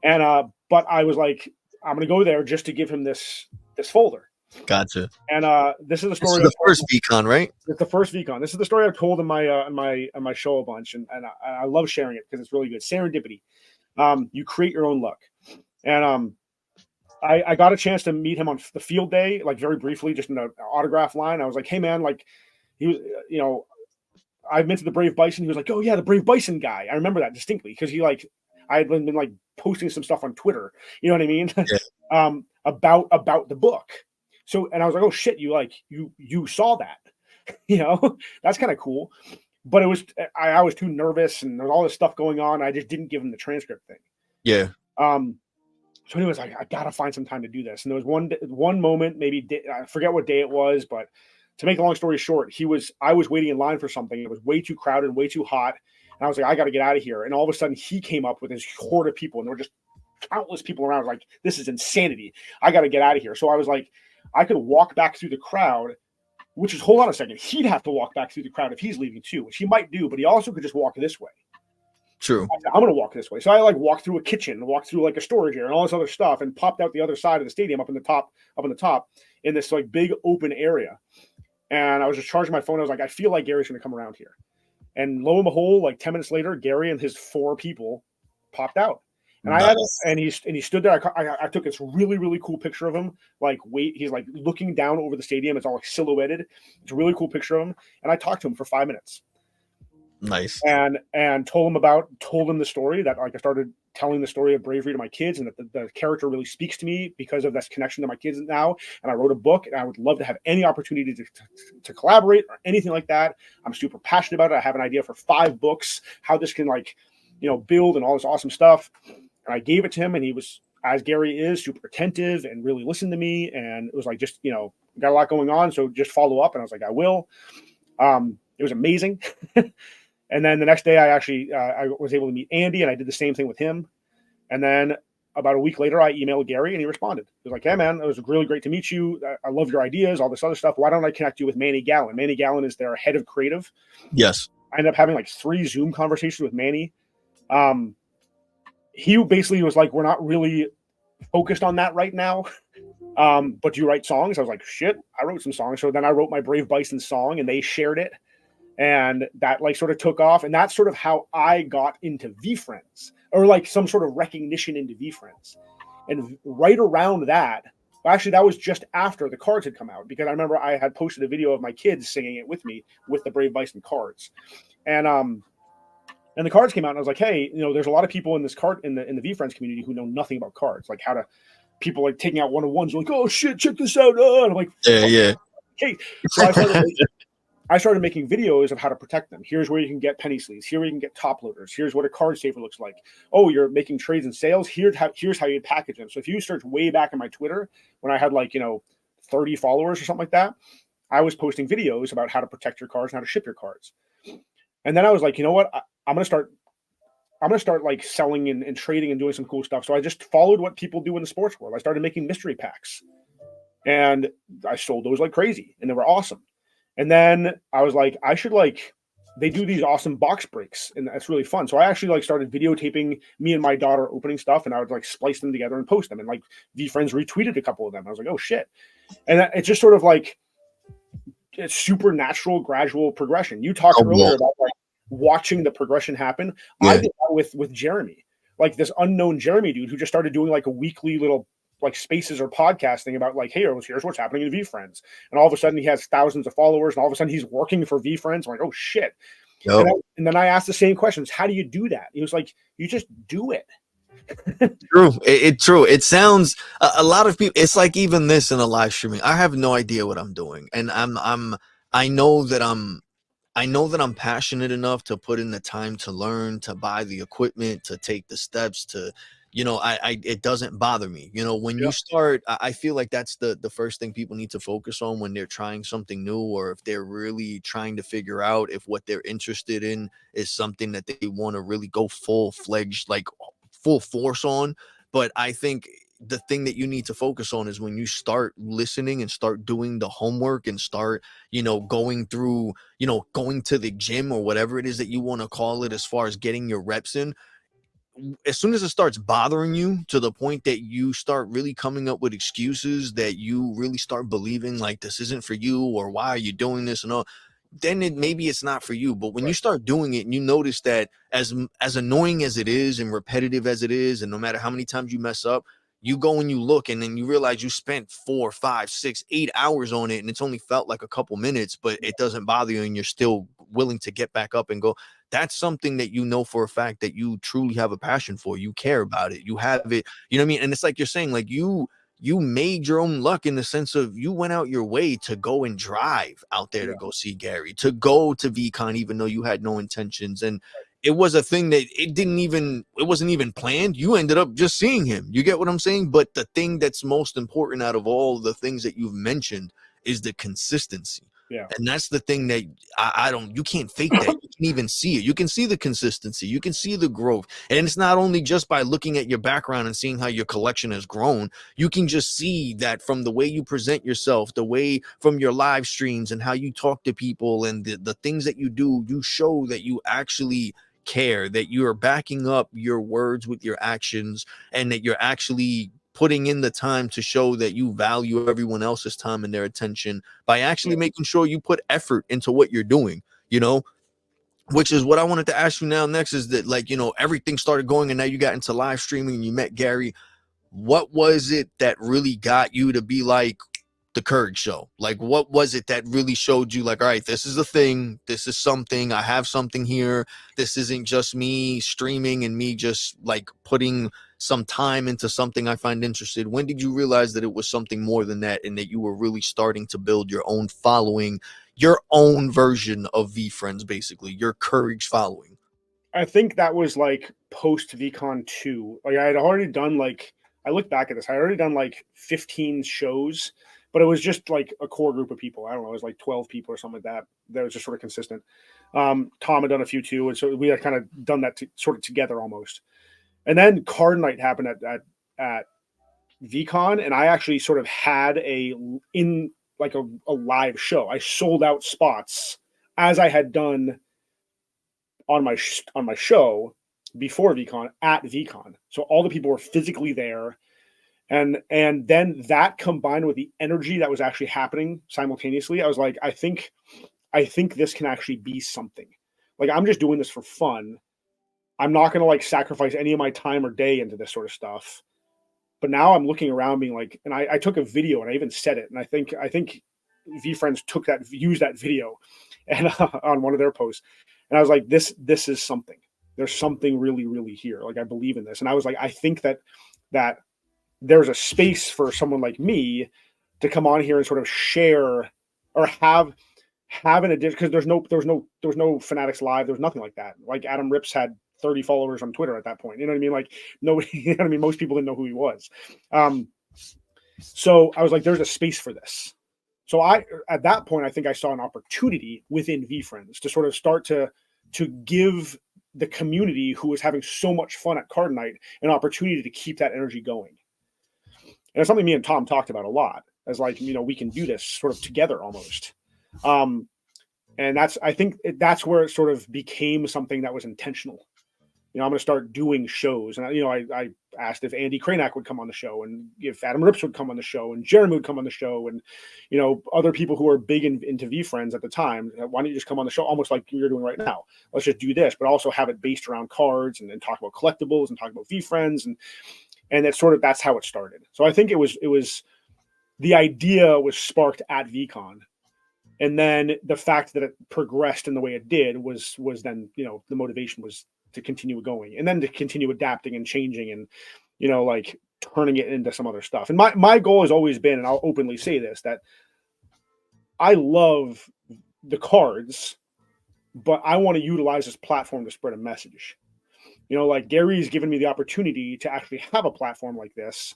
and but I was like, "I'm going to go there just to give him this folder." Gotcha. And this is the story. This is the first VCon, right? It's the first VCon. This is the story I've told in my show a bunch, and I love sharing it because it's really good. Serendipity. You create your own luck, and I got a chance to meet him on the field day, like very briefly, just in an autograph line. I was like, hey man, like he was, I mentioned the Brave Bison. He was like, oh yeah, the Brave Bison guy. I remember that distinctly because I had been like posting some stuff on Twitter. You know what I mean? Yeah. About the book. So, and I was like, oh shit, you saw that, that's kind of cool. But it was, I was too nervous and there was all this stuff going on. I just didn't give him the transcript thing. Yeah. So anyways, I gotta find some time to do this. And there was one moment, maybe I forget what day it was, but to make a long story short, I was waiting in line for something. It was way too crowded, way too hot. And I was like, I got to get out of here. And all of a sudden he came up with his horde of people and there were just countless people around. I was like, this is insanity. I got to get out of here. So I was like, I could walk back through the crowd, which is, hold on a second. He'd have to walk back through the crowd if he's leaving too, which he might do, but he also could just walk this way. True. I'm going to walk this way. So I walked through a kitchen and walked through a storage area and all this other stuff and popped out the other side of the stadium up on the top in this big open area. And I was just charging my phone. I was like, I feel like Gary's going to come around here. And lo and behold, 10 minutes later, Gary and his 4 people popped out. And nice. he stood there. I took this really, really cool picture of him. He's looking down over the stadium. It's all silhouetted. It's a really cool picture of him. And I talked to him for 5 minutes. Nice. And told him the story that I started telling the story of bravery to my kids and that the character really speaks to me because of this connection to my kids now. And I wrote a book and I would love to have any opportunity to collaborate or anything like that. I'm super passionate about it. I have an idea for 5 books, how this can build and all this awesome stuff. And I gave it to him and he was, as Gary is, super attentive and really listened to me. And it was got a lot going on. So just follow up. And I was like, I will. It was amazing. And then the next day, I was able to meet Andy, and I did the same thing with him. And then about a week later, I emailed Gary, and he responded. He was like, hey, man, it was really great to meet you. I love your ideas, all this other stuff. Why don't I connect you with Manny Gallen? Manny Gallen is their head of creative. Yes. I ended up having 3 Zoom conversations with Manny. He basically was like, we're not really focused on that right now. But do you write songs? I was like, shit, I wrote some songs. So then I wrote my Brave Bison song, and they shared it. And that sort of took off. And that's sort of how I got into VeeFriends, or some sort of recognition into VeeFriends. And right around that, actually, that was just after the cards had come out, because I remember I had posted a video of my kids singing it with me with the Brave Bison cards. And the cards came out and I was like, hey, there's a lot of people in this in the VeeFriends community who know nothing about cards, how to people taking out 101s, oh shit, check this out. And I'm like, yeah. Okay. So I started making videos of how to protect them. Here's where you can get penny sleeves. Here where you can get top loaders. Here's what a card saver looks like. Oh, you're making trades and sales. Here's how you package them. So if you search way back in my Twitter, when I had 30 followers or something like that, I was posting videos about how to protect your cards and how to ship your cards. And then I was like, you know what? I'm gonna start like selling and trading and doing some cool stuff. So I just followed what people do in the sports world. I started making mystery packs, and I sold those like crazy, and they were awesome. And then I was like, they do these awesome box breaks, and that's really fun. So I actually started videotaping me and my daughter opening stuff, and I would splice them together and post them. And VeeFriends retweeted a couple of them. I was like, oh shit. And it's just sort of it's supernatural, gradual progression. You talked earlier about watching the progression happen. Yeah. I did that with Jeremy, this unknown Jeremy dude who just started doing a weekly little spaces or podcasting about hey, here's what's happening in VeeFriends. And all of a sudden he has thousands of followers, and all of a sudden he's working for VeeFriends. I'm like, oh shit. Yep. And then I asked the same questions. How do you do that? He was like, you just do it. True. It sounds a lot of people. It's like even this in a live streaming. I have no idea what I'm doing, and I know that I'm passionate enough to put in the time to learn, to buy the equipment, to take the steps to, it doesn't bother me. When you start, I feel like that's the first thing people need to focus on when they're trying something new, or if they're really trying to figure out if what they're interested in is something that they want to really go full-fledged, full force on. But I think the thing that you need to focus on is when you start listening and start doing the homework and start, going through, going to the gym or whatever it is that you want to call it, as far as getting your reps in. As soon as it starts bothering you to the point that you start really coming up with excuses, that you really start believing this isn't for you, or why are you doing this and all, then maybe it's not for you. But when you start doing it and you notice that as annoying as it is and repetitive as it is, and no matter how many times you mess up, you go and you look, and then you realize you spent 4, 5, 6, 8 hours on it, and it's only felt like a couple minutes, but it doesn't bother you, and you're still willing to get back up and go. That's something that you know for a fact that you truly have a passion for. You care about it. You have it. You know what I mean? And it's like you're saying, you made your own luck, in the sense of you went out your way to go and drive out there to go see Gary, to go to VCon, even though you had no intentions. And it was a thing that it wasn't even planned. You ended up just seeing him. You get what I'm saying? But the thing that's most important out of all the things that you've mentioned is the consistency. Yeah. And that's the thing that you can't fake that. You can even see it. You can see the consistency. You can see the growth. And it's not only just by looking at your background and seeing how your collection has grown. You can just see that from the way you present yourself, the way from your live streams and how you talk to people, and the things that you do. You show that you actually care, that you are backing up your words with your actions, and that you're actually putting in the time to show that you value everyone else's time and their attention by actually making sure you put effort into what you're doing, which is what I wanted to ask you now next, is that everything started going and now you got into live streaming and you met Gary. What was it that really got you to be like, the Courage Show? What was it that really showed you all right, this is a thing, this is something, I have something here, this isn't just me streaming and me just putting some time into something I find interested? When did you realize that it was something more than that, and that you were really starting to build your own following, your own version of VeeFriends, basically your Courage following? I think that was post VCon 2. I had already done I look back at this, I had already done 15 shows, but it was just a core group of people. I don't know, it was 12 people or something like that. That was just sort of consistent. Tom had done a few too, and so we had kind of done that sort of together almost. And then Card Night happened at VCon, and I actually sort of had a live show. I sold out spots as I had done on my show before VCon at VCon. So all the people were physically there. And then that combined with the energy that was actually happening simultaneously, I was like, I think this can actually be something. I'm just doing this for fun. I'm not going to sacrifice any of my time or day into this sort of stuff. But now I'm looking around being and I took a video and I even said it. And I think VeeFriends used that video and on one of their posts. And I was like, this is something. There's something really, really here. I believe in this. And I was like, I think that there's a space for someone like me to come on here and sort of share or have having a because there was no Fanatics Live, there was nothing like that. Like Adam Rips had 30 followers on Twitter at that point. You know what I mean? Like nobody, you know what I mean? Most people didn't know who he was. So I was like, there's a space for this. So at that point, I think I saw an opportunity within VeeFriends to sort of start to give the community who was having so much fun at card night an opportunity to keep that energy going. And it's something me and Tom talked about a lot, as like, we can do this sort of together almost. And I think that's where it sort of became something that was intentional. I'm going to start doing shows. And, I asked if Andy Kranak would come on the show, and if Adam Rips would come on the show, and Jeremy would come on the show, and, other people who were big into VeeFriends at the time. Why don't you just come on the show, almost like you're doing right now? Let's just do this, but also have it based around cards and talk about collectibles and talk about VeeFriends. And that's how it started. So I think it was the idea was sparked at VCon. And then the fact that it progressed in the way it did was then, the motivation was to continue going, and then to continue adapting and changing and, like turning it into some other stuff. And my goal has always been, and I'll openly say this, that I love the cards, but I want to utilize this platform to spread a message. Like Gary's given me the opportunity to actually have a platform like this,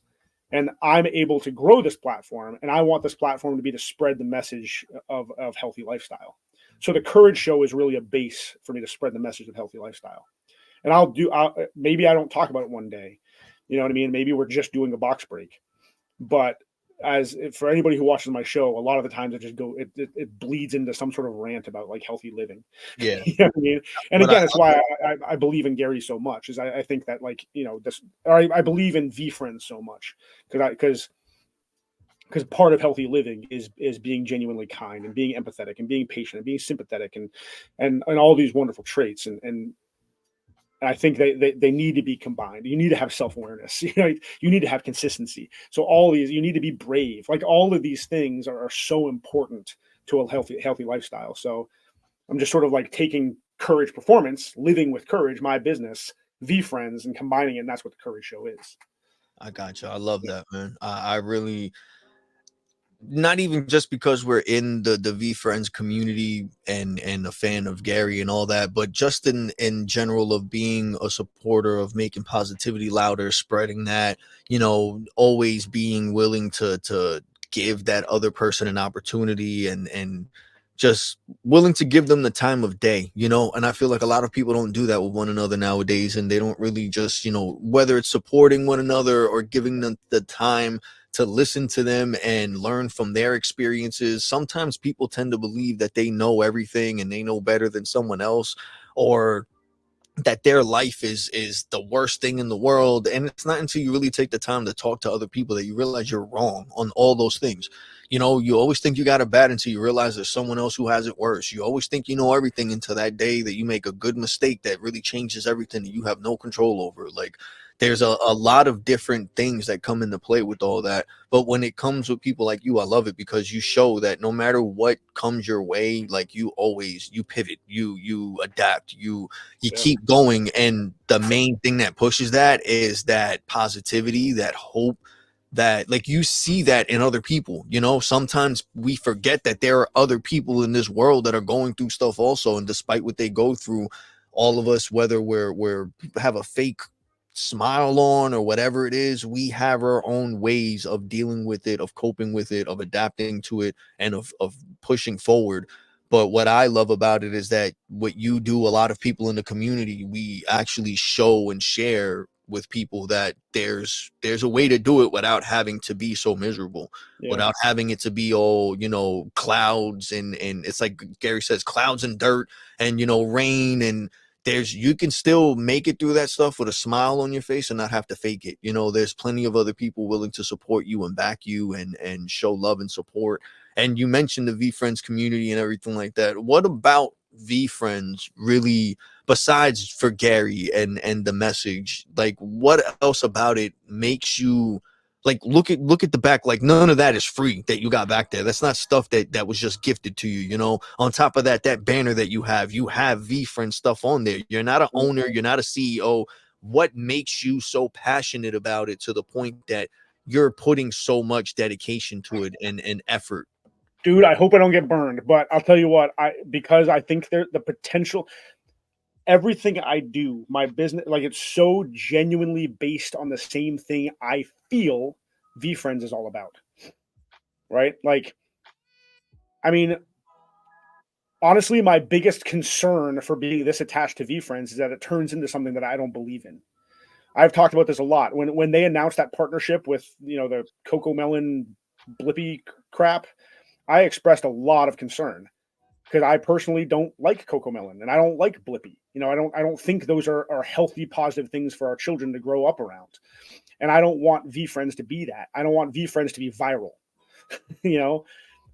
and I'm able to grow this platform, and I want this platform to be to spread the message of healthy lifestyle. So the Courage Show is really a base for me to spread the message of healthy lifestyle. And maybe I don't talk about it one day, you know what I mean? Maybe we're just doing a box break, but for anybody who watches my show, a lot of the times it bleeds into some sort of rant about like healthy living. Yeah. You know what I mean? And but again, it's why I believe in Gary so much, is I think that, like, I believe in VeeFriends so much because part of healthy living is being genuinely kind and being empathetic and being patient and being sympathetic and all these wonderful traits. And I think they need to be combined. You need to have self-awareness. You need to have consistency. So all these, you need to be brave. Like all of these things are so important to a healthy lifestyle. So I'm just sort of like taking Courage Performance, living with courage, my business, VeeFriends, and combining it. And that's what the Courage Show is. I got you. I love that, man. I really, not even just because we're in the VeeFriends community and a fan of Gary and all that, but just in general of being a supporter of making positivity louder, spreading that, always being willing to give that other person an opportunity and just willing to give them the time of day, and I feel like a lot of people don't do that with one another nowadays, and they don't really just, whether it's supporting one another or giving them the time to listen to them and learn from their experiences. Sometimes people tend to believe that they know everything and they know better than someone else, or that their life is the worst thing in the world. And it's not until you really take the time to talk to other people that you realize you're wrong on all those things. You always think you got it bad until you realize there's someone else who has it worse. You always think you know everything until that day that you make a good mistake that really changes everything that you have no control over. Like, there's a lot of different things that come into play with all that. But when it comes with people like you, I love it because you show that no matter what comes your way, like you pivot, you adapt, you keep going. And the main thing that pushes that is that positivity, that hope, that like you see that in other people. Sometimes we forget that there are other people in this world that are going through stuff also, and despite what they go through, all of us, whether we're have a fake smile on or whatever it is, we have our own ways of dealing with it, of coping with it, of adapting to it, and of pushing forward. But what I love about it is that what you do, a lot of people in the community, we actually show and share with people that there's a way to do it without having to be so miserable, without having it to be all, clouds and it's like Gary says, clouds and dirt and, rain, and you can still make it through that stuff with a smile on your face and not have to fake it. There's plenty of other people willing to support you and back you and show love and support. And you mentioned the VeeFriends community and everything like that. What about VeeFriends really, besides for Gary and the message, like what else about it makes you like look at the back? Like none of that is free that you got back there. That's not stuff that was just gifted to you. On top of that banner that you have VeeFriends stuff on there. You're not an owner, you're not a CEO. What makes you so passionate about it to the point that you're putting so much dedication to it and effort? Dude, I hope I don't get burned, but I'll tell you what, because I think the potential, everything I do, my business, like it's so genuinely based on the same thing I feel VeeFriends is all about. Right? Like, I mean, honestly, my biggest concern for being this attached to VeeFriends is that it turns into something that I don't believe in. I've talked about this a lot. When they announced that partnership with, the Coco Melon Blippy crap, I expressed a lot of concern because I personally don't like Coco Melon and I don't like Blippy. I don't think those are healthy, positive things for our children to grow up around. And I don't want VeeFriends to be that. I don't want VeeFriends to be viral.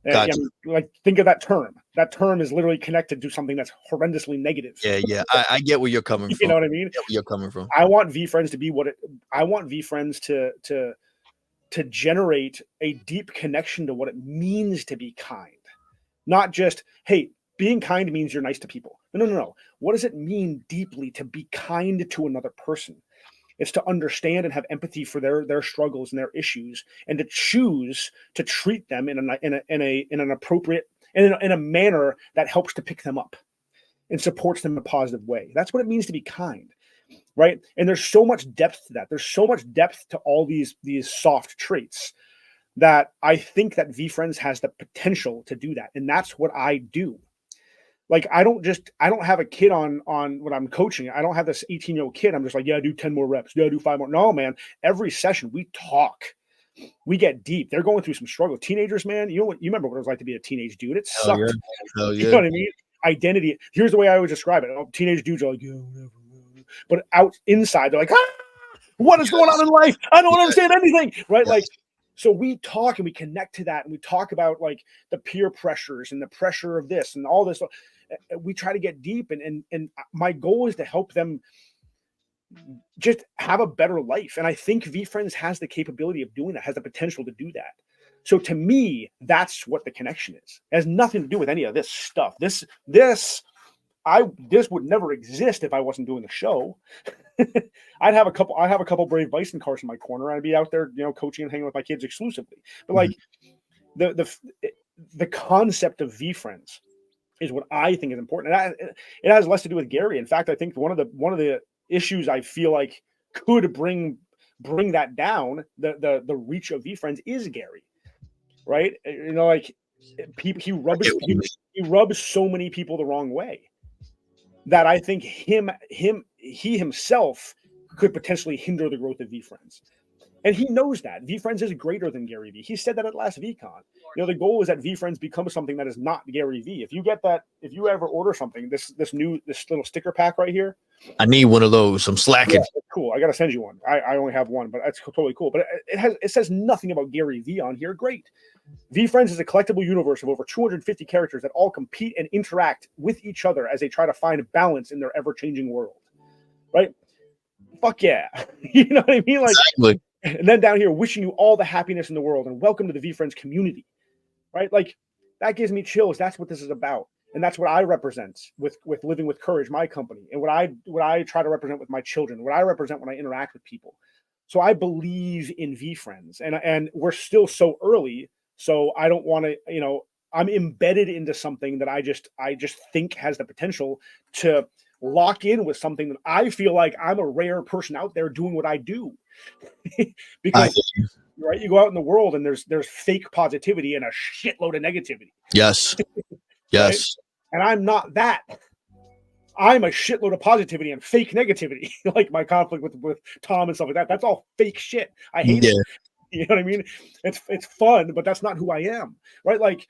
Gotcha. Like, think of that term. That term is literally connected to something that's horrendously negative. Yeah. I get where you're coming from. You know what I mean? I get where you're coming from. I want VeeFriends to be I want VeeFriends to generate a deep connection to what it means to be kind. Not just, hey, being kind means you're nice to people. No. What does it mean deeply to be kind to another person? It's to understand and have empathy for their struggles and their issues, and to choose to treat them in an appropriate, in a manner that helps to pick them up and supports them in a positive way. That's what it means to be kind, right? And there's so much depth to that. There's so much depth to all these soft traits that I think that VeeFriends has the potential to do that, and that's what I do. Like, I don't have a kid on when I'm coaching. I don't have this 18-year-old kid. I'm just like, yeah, do 10 more reps. Yeah, do 5 more. No, man. Every session we talk. We get deep. They're going through some struggle. Teenagers, man, you remember what it was like to be a teenage dude. It sucked. Hell yeah. You know what I mean? Identity. Here's the way I would describe it. Teenage dudes are like, yeah, whatever. But inside, they're like, what is going on in life? I don't understand anything. Right? Yes. Like, so we talk and we connect to that, and we talk about like the peer pressures and the pressure of this and all this. We try to get deep, and my goal is to help them just have a better life. And I think VeeFriends has the capability of doing that, has the potential to do that. So to me, that's what the connection is. It has nothing to do with any of this stuff. This would never exist if I wasn't doing the show. I have a couple Brave Bison cars in my corner. I'd be out there, coaching and hanging with my kids exclusively. But like the concept of VeeFriends is what I think is important. And it has less to do with Gary. In fact, I think one of the issues I feel like could bring that down, the reach of VeeFriends, is Gary, right? Like he rubs so many people the wrong way that I think he himself could potentially hinder the growth of VeeFriends. And he knows that VeeFriends is greater than Gary Vee. He said that at last VCon. The goal is that VeeFriends becomes something that is not Gary Vee. If you ever order something, this little sticker pack right here, I need one of those. I'm slacking. Yeah, cool. I gotta send you one. I only have one, but that's totally cool. But it says nothing about Gary Vee on here. Great. VeeFriends is a collectible universe of over 250 characters that all compete and interact with each other as they try to find balance in their ever-changing world. Right? Fuck yeah. You know what I mean? Like, exactly. And then down here, wishing you all the happiness in the world and welcome to the VeeFriends community. Right? Like, that gives me chills. That's what this is about. And that's what I represent with Living with Courage, my company, and what I try to represent with my children, what I represent when I interact with people. So I believe in VeeFriends, and we're still so early. So I don't want to, I'm embedded into something that I just think has the potential to lock in with something that I feel like I'm a rare person out there doing what I do. Because right, you go out in the world and there's fake positivity and a shitload of negativity. Yes. Yes. Right? And I'm not that. I'm a shitload of positivity and fake negativity, like my conflict with Tom and stuff like that. That's all fake shit. I hate it. You know what I mean? It's fun, but that's not who I am, right? Like,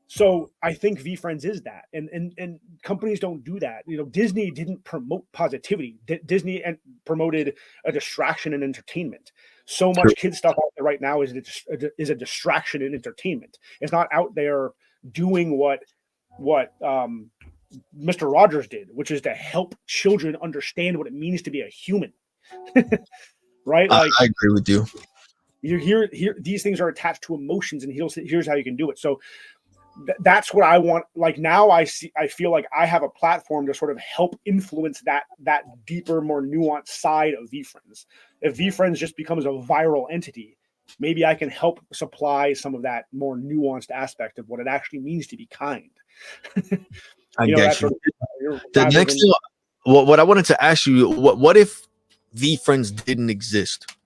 so I think VeeFriends is that, and companies don't do that. Disney didn't promote positivity. Disney promoted a distraction and entertainment. So much kid stuff out there right now is a distraction and entertainment. It's not out there doing what Mr. Rogers did, which is to help children understand what it means to be a human. Right? Like, I agree with you. You hear these things are attached to emotions, and here's how you can do it. So that's what I want. Like, now I feel like I have a platform to sort of help influence that deeper, more nuanced side of VeeFriends. If VeeFriends just becomes a viral entity, maybe I can help supply some of that more nuanced aspect of what it actually means to be kind. I You know, get that you. sort of The rather next than what I wanted to ask you, what if VeeFriends didn't exist?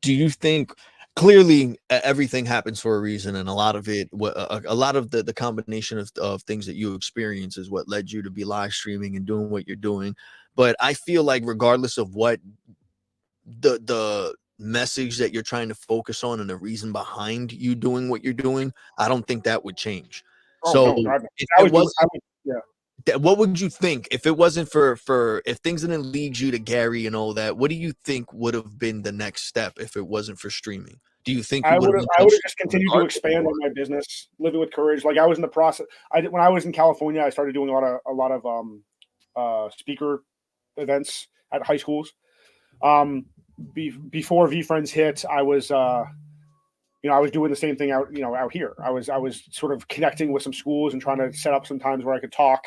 Do you think clearly everything happens for a reason, and a lot of it, a lot of the combination of things that you experience is what led you to be live streaming and doing what you're doing. But I feel like regardless of what the message that you're trying to focus on and the reason behind you doing what you're doing, I don't think that would change. oh So no, God, no. if I it would do was I would, yeah. what would you think if it wasn't for if things didn't lead you to Gary and all that? What do you think would have been the next step if it wasn't for streaming? Do you think you would have I would have just continued to expand on my business, living with courage. Like I was in the process. When I was in California, I started doing a lot of speaker events at high schools. Before VeeFriends hit, I was I was doing the same thing out here. I was sort of connecting with some schools and trying to set up some times where I could talk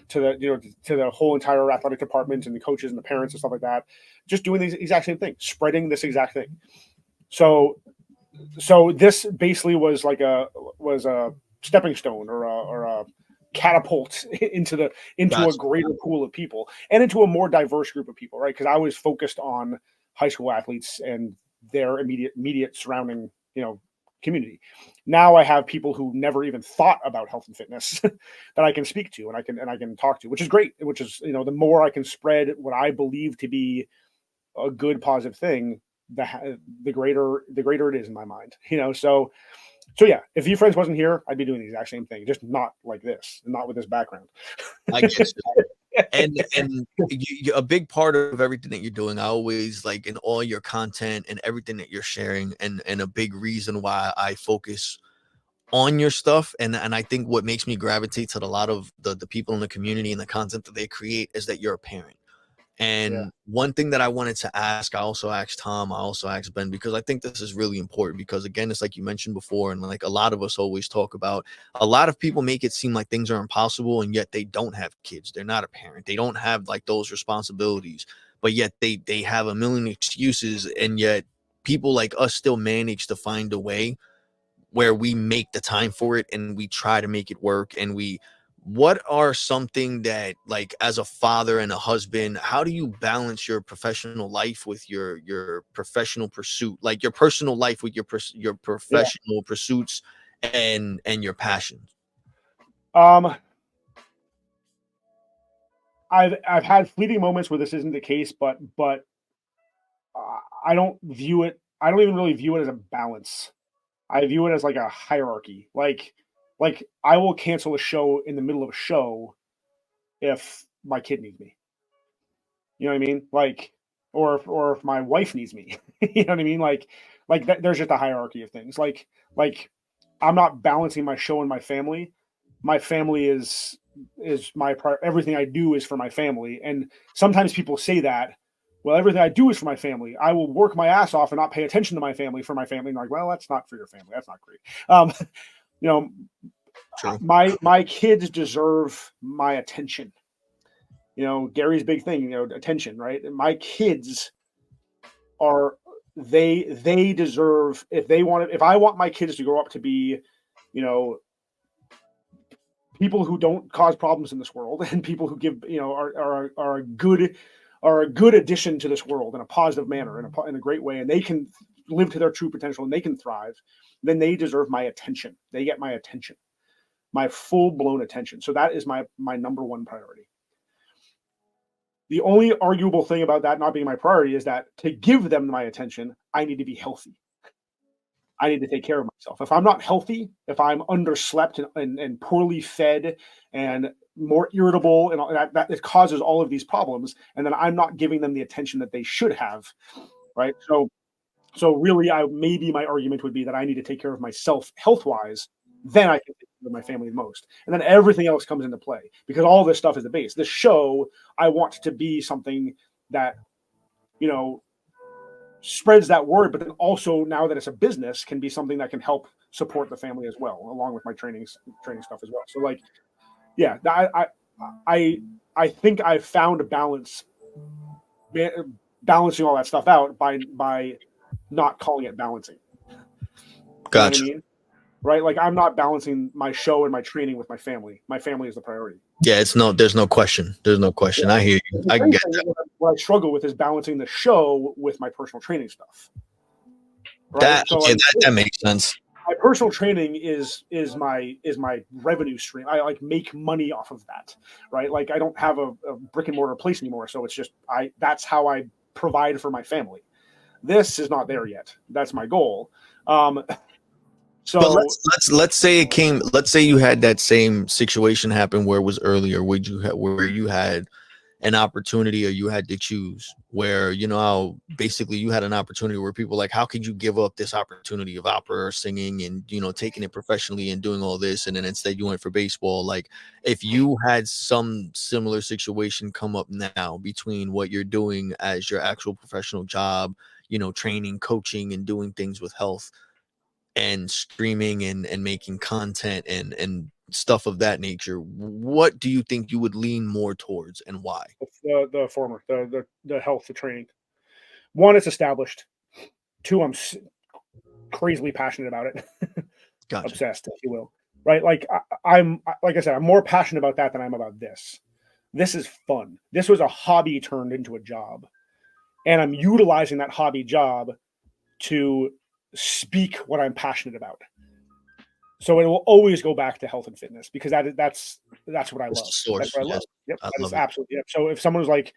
to the whole entire athletic department and the coaches and the parents and stuff like that. Just doing the exact same thing, spreading this exact thing. So this basically was a stepping stone or a catapult into a greater pool of people and into a more diverse group of people, right? Because I was focused on high school athletes and their immediate surrounding community. Now I have people who never even thought about health and fitness that I can speak to and I can talk to, which is great. Which is the more I can spread what I believe to be a good positive thing, the greater it is in my mind. So yeah, if VeeFriends wasn't here, I'd be doing the exact same thing, just not like this, not with this background. I guess. And a big part of everything that you're doing, I always like in all your content and everything that you're sharing, and a big reason why I focus on your stuff, and I think what makes me gravitate to a lot of the people in the community and the content that they create is that you're a parent. And Yeah. one thing that I wanted to ask, I also asked Tom, I also asked Ben, because I think this is really important. Because again, it's like you mentioned before, and like a lot of us always talk about, a lot of people make it seem like things are impossible, and yet they don't have kids. They're not a parent. They don't have like those responsibilities, but yet they have a million excuses, and yet people like us still manage to find a way where we make the time for it and we try to make it work. And what are something that, like, as a father and a husband, how do you balance your professional life with your professional pursuit, like your personal life with your professional pursuits and your passions? I've had fleeting moments where this isn't the case, but I don't view it. I don't even really view it as a balance. I view it as like a hierarchy. Like I will cancel a show in the middle of a show if my kid needs me. You know what I mean? Like, or if my wife needs me. You know what I mean? Like that, there's just a hierarchy of things. Like I'm not balancing my show and my family. My family is my everything I do is for my family. And sometimes people say that, well, everything I do is for my family. I will work my ass off and not pay attention to my family for my family. And like, well, that's not for your family. That's not great. You know, True. my kids deserve my attention. Gary's big thing, attention, right? And my kids are they deserve, if I want my kids to grow up to be, you know, people who don't cause problems in this world and people who give, are a good addition to this world in a positive manner, in a great way, and they can live to their true potential and they can thrive, then they deserve my attention. They get my attention, my full blown attention. So that is my number one priority. The only arguable thing about that not being my priority is that to give them my attention, I need to be healthy. I need to take care of myself. If I'm not healthy, if I'm underslept and poorly fed and more irritable, and that it causes all of these problems, and then I'm not giving them the attention that they should have, right? So really, maybe my argument would be that I need to take care of myself health-wise, then I can take care of my family the most. And then everything else comes into play because all this stuff is the base. This show, I want to be something that, spreads that word, but then also, now that it's a business, can be something that can help support the family as well, along with my training stuff as well. So like, yeah, I think I've found a balance, balancing all that stuff out by not calling it balancing. You know what I mean? Right? Like I'm not balancing my show and my training with my family. My family is the priority. Yeah, there's no question. There's no question. Yeah. I hear you. I get that. What I struggle with is balancing the show with my personal training stuff. Right. That, So okay, that makes sense. my personal training is my revenue stream. I like make money off of that. Right. Like I don't have a brick and mortar place anymore. So it's just that's how I provide for my family. This is not there yet. That's my goal. So but let's say let's say you had that same situation happen where it was earlier, where you had an opportunity, or you had to choose, where you know how basically you had an opportunity where people like, how could you give up this opportunity of opera or singing and taking it professionally and doing all this, and then instead you went for baseball? Like, if you had some similar situation come up now between what you're doing as your actual professional job, training, coaching, and doing things with health, and streaming and making content and stuff of that nature, what do you think you would lean more towards, and why? the former, the health, the training. One, it's established. Two, I'm crazily passionate about it. Gotcha. Obsessed, if you will. Right? Like I'm like I said, I'm more passionate about that than I'm about this. This is fun. This was a hobby turned into a job, and I'm utilizing that hobby job to speak what I'm passionate about. So it will always go back to health and fitness because that's what I love. Source, that's what I yes. love. Yep, I that love is it. absolutely. Yep. So if someone was like,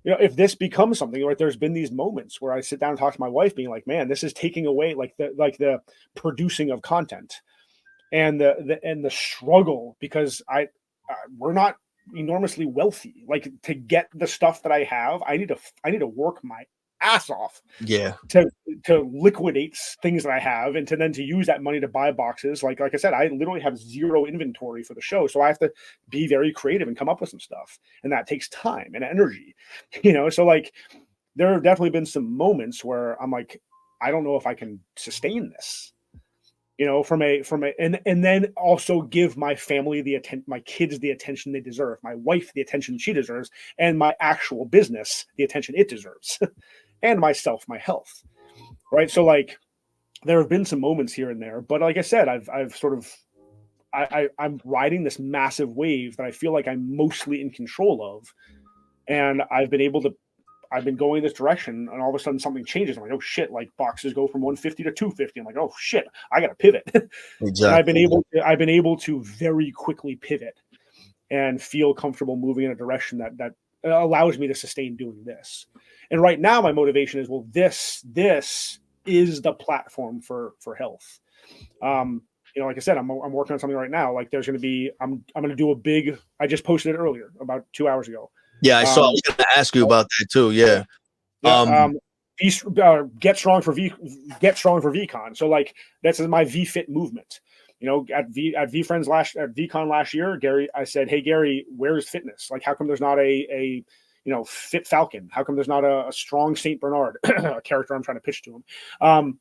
if this becomes something, right, there's been these moments where I sit down and talk to my wife, being like, "Man, this is taking away the producing of content and the struggle because we're not enormously wealthy. Like to get the stuff that I have, I need to work my ass off Yeah. to liquidate things that I have and to use that money to buy boxes. Like I said, I literally have zero inventory for the show. So I have to be very creative and come up with some stuff. And that takes time and energy, So like there have definitely been some moments where I'm like, I don't know if I can sustain this. And then also give my family my kids the attention they deserve, my wife the attention she deserves, and my actual business the attention it deserves. And myself, my health, right? So like, there have been some moments here and there, but like I said, I've sort of, I'm riding this massive wave that I feel like I'm mostly in control of, and I've been going this direction, and all of a sudden something changes. I'm like, oh shit! Like boxes go from 150 to 250. I'm like, oh shit! I got to pivot. Exactly. And I've been able to very quickly pivot and feel comfortable moving in a direction that allows me to sustain doing this. And right now, my motivation is, well, this is the platform for health. Like I said, I'm working on something right now. Like there's going to be, I'm going to do a big. I just posted it earlier, about 2 hours ago. Yeah, I saw. I was going to ask you about that too. Yeah. Get strong for VCon. So like that's my VFit movement. At VeeFriends at VCon last year, Gary, I said, hey Gary, where's fitness? Like, how come there's not a fit Falcon? How come there's not a strong Saint Bernard, a character I'm trying to pitch to him?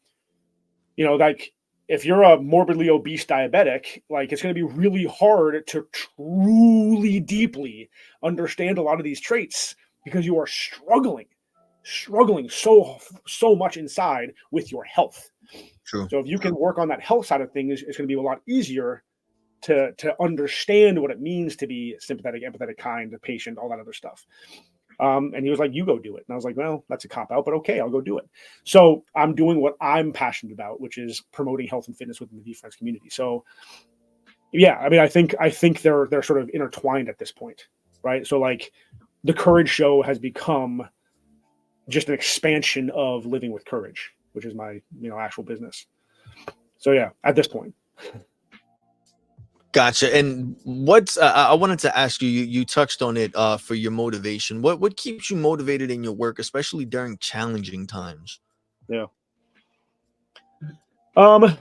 Like if you're a morbidly obese diabetic, like it's going to be really hard to truly deeply understand a lot of these traits because you are struggling so much inside with your health. True. So if you can work on that health side of things, it's going to be a lot easier to understand what it means to be sympathetic, empathetic, kind, patient, all that other stuff. And he was like, you go do it. And I was like, well, that's a cop out, but okay, I'll go do it. So I'm doing what I'm passionate about, which is promoting health and fitness within the VeeFriends community. So yeah, I mean, I think they're sort of intertwined at this point, right? So like the Courage Show has become just an expansion of Living with Courage, which is my actual business. So yeah, at this point. Gotcha. And what's I wanted to ask you, you touched on it for your motivation. What keeps you motivated in your work, especially during challenging times? Yeah. That's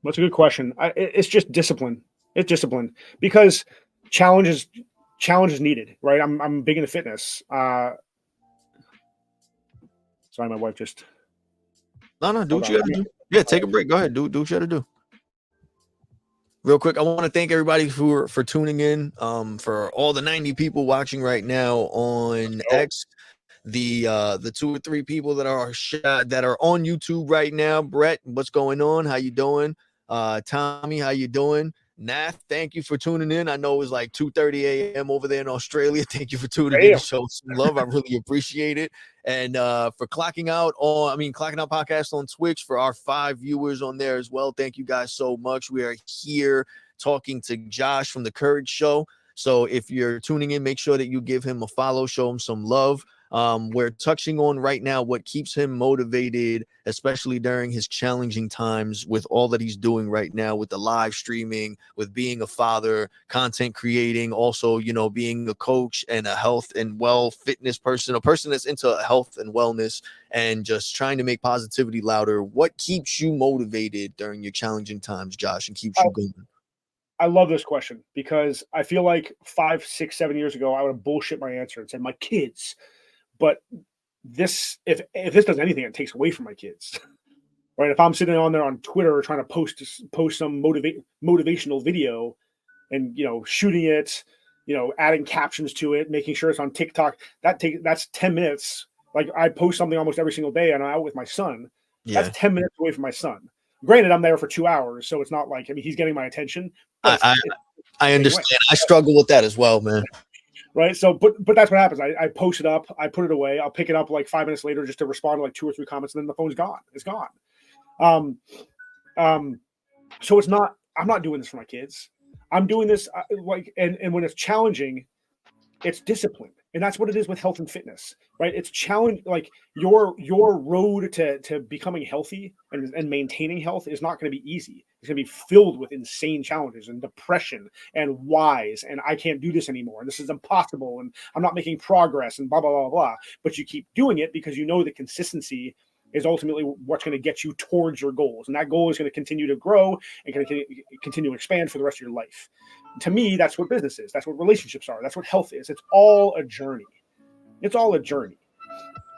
a good question. It's just discipline. It's discipline because challenge is needed, right? I'm big into fitness. Sorry, my wife just. No, do what you gotta do. Yeah, take a break. Go ahead. Do what you gotta do. Real quick, I want to thank everybody for tuning in. For all the 90 people watching right now on X, the 2 or 3 people that are on YouTube right now. Brett, what's going on? How you doing? Tommy, how you doing? Nath, thank you for tuning in. I know it was like 2:30 a.m. over there in Australia. Thank you for tuning in to show some love. I really appreciate it. And for clocking out podcast on Twitch for our 5 viewers on there as well. Thank you guys so much. We are here talking to Josh from the Courage Show. So if you're tuning in, make sure that you give him a follow, show him some love. We're touching on right now what keeps him motivated, especially during his challenging times with all that he's doing right now with the live streaming, with being a father, content creating, also, being a coach and a health and fitness person, a person that's into health and wellness and just trying to make positivity louder. What keeps you motivated during your challenging times, Josh, and keeps you going? I love this question because I feel like 5, 6, 7 years ago, I would have bullshit my answer and said my kids. But this, if this does anything, it takes away from my kids, right? If I'm sitting on there on Twitter trying to post some motivational video, and shooting it, adding captions to it, making sure it's on TikTok, that's 10 minutes. Like I post something almost every single day, and I'm out with my son. Yeah. That's 10 minutes away from my son. Granted, I'm there for 2 hours, so it's not like he's getting my attention. I understand. I struggle with that as well, man. Right. So, but that's what happens. I post it up, I put it away. I'll pick it up like 5 minutes later just to respond to like 2 or 3 comments, and then the phone's gone. It's gone. So I'm not doing this for my kids. I'm doing this and when it's challenging, it's discipline. And that's what it is with health and fitness, right? It's challenge, like your road to becoming healthy and maintaining health is not going to be easy. It's going to be filled with insane challenges and depression and whys, and I can't do this anymore, and this is impossible, and I'm not making progress, and blah, blah, blah, blah. But you keep doing it because you know the consistency is ultimately what's going to get you towards your goals. And that goal is going to continue to grow and continue to expand for the rest of your life. To me, that's what business is. That's what relationships are. That's what health is. It's all a journey. It's all a journey,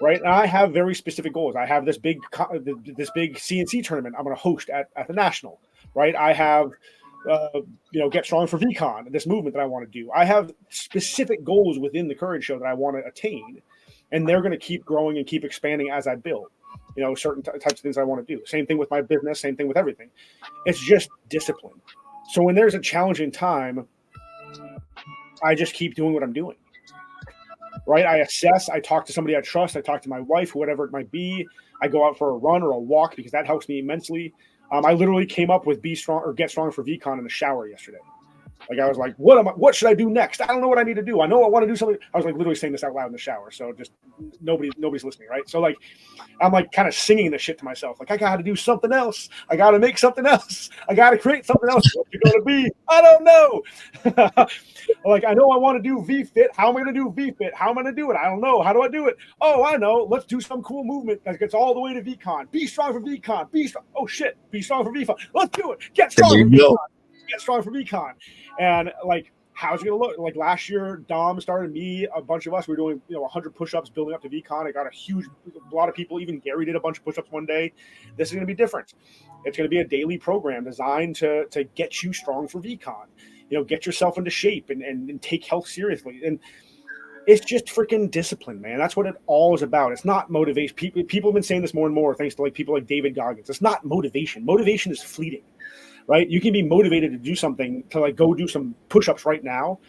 right? And I have very specific goals. I have this big CNC tournament I'm going to host at the National, right? I have, Get Strong for VCon, this movement that I want to do. I have specific goals within the Courage Show that I want to attain, and they're going to keep growing and keep expanding as I build. Certain types of things I want to do. Same thing with my business, same thing with everything. It's just discipline. So when there's a challenging time, I just keep doing what I'm doing, right? I assess, I talk to somebody I trust, I talk to my wife, whatever it might be. I go out for a run or a walk because that helps me immensely. I literally came up with Get Strong for VCon in the shower yesterday. Like I was like, what should I do next? I don't know what I need to do. I know I want to do something. I was like literally saying this out loud in the shower. So just nobody's listening, right? So like, I'm like kind of singing this shit to myself. Like I got to do something else. I got to make something else. I got to create something else. What's it going to be? I don't know. Like I know I want to do VFit. How am I going to do VFit? How am I going to do it? I don't know. How do I do it? Oh, I know. Let's do some cool movement that gets all the way to VCon. Be strong for VCon. Be strong. Oh shit. Be strong for VCon. Let's do it. Get strong for VCon. Get strong for VCon. And like, how's it gonna look? Like last year, Dom started, me, a bunch of us, we were doing 100 push-ups building up to VCon. I got a lot of people, even Gary did a bunch of push-ups one day. This is gonna be different. It's gonna be a daily program designed to get you strong for VCon. Get yourself into shape and take health seriously. And it's just freaking discipline, man. That's what it all is about. It's not motivation. People have been saying this more and more thanks to like people like David Goggins. It's not motivation. Motivation is fleeting. Right? You can be motivated to do something, to like go do some push-ups right now.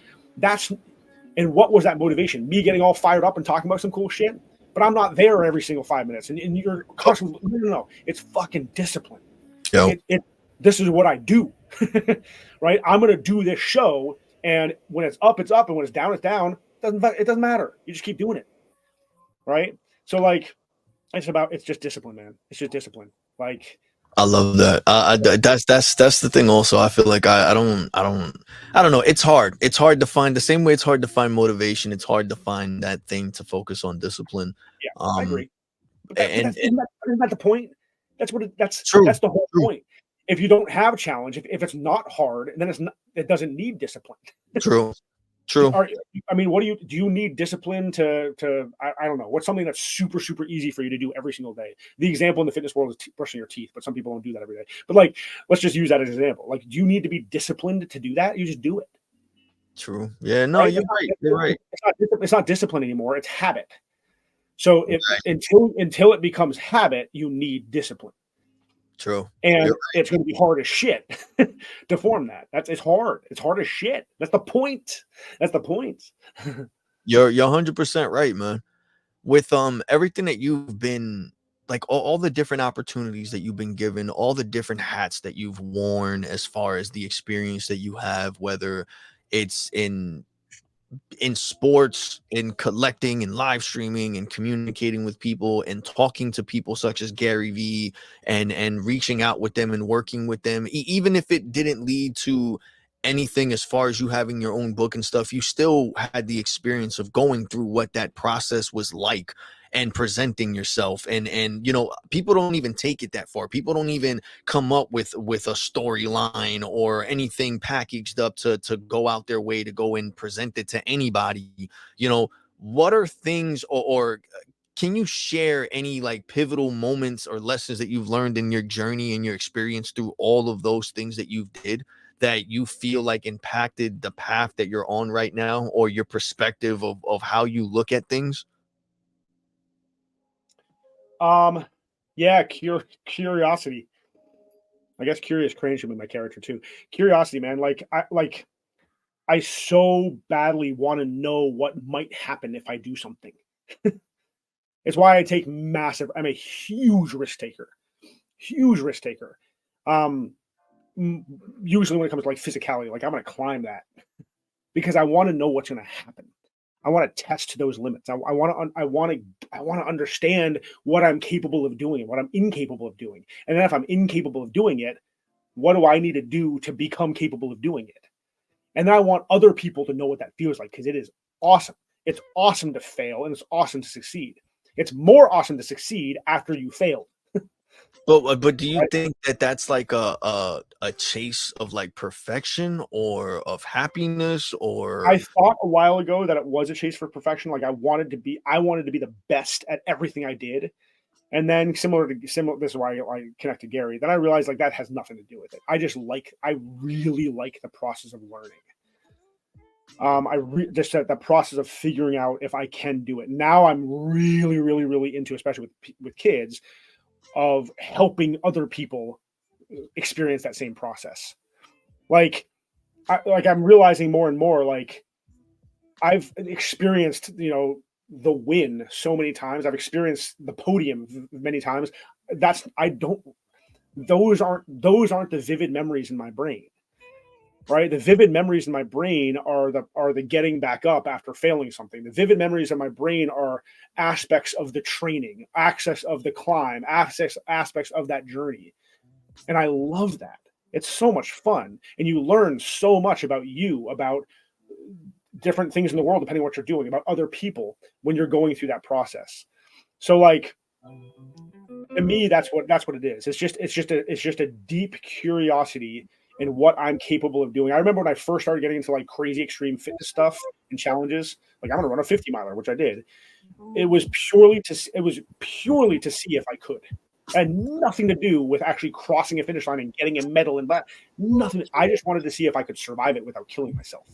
And what was that motivation? Me getting all fired up and talking about some cool shit? But I'm not there every single 5 minutes. And you're constantly, no. It's fucking discipline. This is what I do. Right? I'm going to do this show. And when it's up, it's up. And when it's down, it's down. It doesn't matter. You just keep doing it. Right? So like, it's just discipline, man. It's just discipline. Like, I love that. That's the thing. Also, I feel like I don't know. It's hard. It's hard to find, the same way it's hard to find motivation. It's hard to find that thing to focus on discipline. Yeah, I agree. But isn't that the point? That's true. That's the whole point. If you don't have a challenge, if it's not hard, then it doesn't need discipline. True. What do you need discipline to I don't know. What's something that's super, super easy for you to do every single day? The example in the fitness world is brushing your teeth, but some people don't do that every day. But like, let's just use that as an example. Like, do you need to be disciplined to do that? You just do it. True. Yeah, no, right? You're right. It's not discipline anymore. It's habit. So until it becomes habit, you need discipline. True. And it's going to be hard as shit to form that. It's hard. It's hard as shit. That's the point. That's the point. You're 100% right, man. With everything that you've been like all the different opportunities that you've been given, all the different hats that you've worn as far as the experience that you have, whether it's in sports, in collecting and live streaming and communicating with people and talking to people such as Gary Vee and reaching out with them and working with them, even if it didn't lead to anything as far as you having your own book and stuff, you still had the experience of going through what that process was like and presenting yourself. And you know, people don't even take it that far. People don't even come up with a storyline or anything packaged up to go out their way to go and present it to anybody. You know, what are things or can you share any like pivotal moments or lessons that you've learned in your journey and your experience through all of those things that you've did that you feel like impacted the path that you're on right now or your perspective of how you look at things? Yeah, curiosity. I guess Curious Crane should be my character too. Curiosity, man. I so badly want to know what might happen if I do something. It's why I take massive. I'm a huge risk taker. Huge risk taker. Um, Usually when it comes to like physicality, like I'm going to climb that because I want to know what's going to happen. I want to test those limits. I want to understand what I'm capable of doing and what I'm incapable of doing. And then if I'm incapable of doing it, what do I need to do to become capable of doing it? And then I want other people to know what that feels like because it is awesome. It's awesome to fail and it's awesome to succeed. It's more awesome to succeed after you failed. But do you think that that's like a chase of like perfection or of happiness or I thought a while ago that it was a chase for perfection. Like I wanted to be the best at everything I did. And then similar, this is why I connected Gary. Then I realized like that has nothing to do with it. I really like the process of learning. Just that process of figuring out if I can do it. Now I'm really, really, really into, especially with kids, of helping other people experience that same process. Like, I'm realizing more and more. Like, I've experienced, the win so many times. I've experienced the podium many times. Those aren't the vivid memories in my brain. Right, the vivid memories in my brain are the getting back up after failing something. The vivid memories in my brain are aspects of the training, aspects of the climb, aspects of that journey, and I love that. It's so much fun, and you learn so much about you, about different things in the world, depending on what you're doing, about other people when you're going through that process. So, like, to me, that's what it is. It's just a deep curiosity in what I'm capable of doing. I remember when I first started getting into like crazy extreme fitness stuff and challenges, like I'm gonna run a 50 miler, which I did. It was purely to see if I could. It had nothing to do with actually crossing a finish line and getting a medal and that. Nothing. I just wanted to see if I could survive it without killing myself.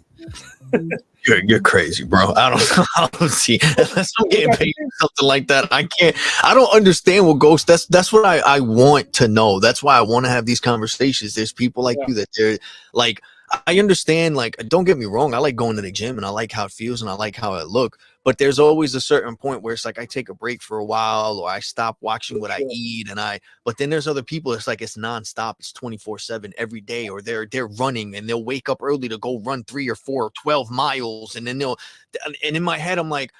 You're crazy, bro. I don't see unless I'm getting paid for something like that. I don't understand what goes. That's what I want to know. That's why I want to have these conversations. There's people like you that they're like, I understand, like, don't get me wrong, I like going to the gym and I like how it feels and I like how it look, but there's always a certain point where it's like I take a break for a while or I stop watching what I eat but then there's other people, it's like it's nonstop, it's 24/7 every day, or they're running and they'll wake up early to go run 3 or 4 or 12 miles and then and in my head I'm like,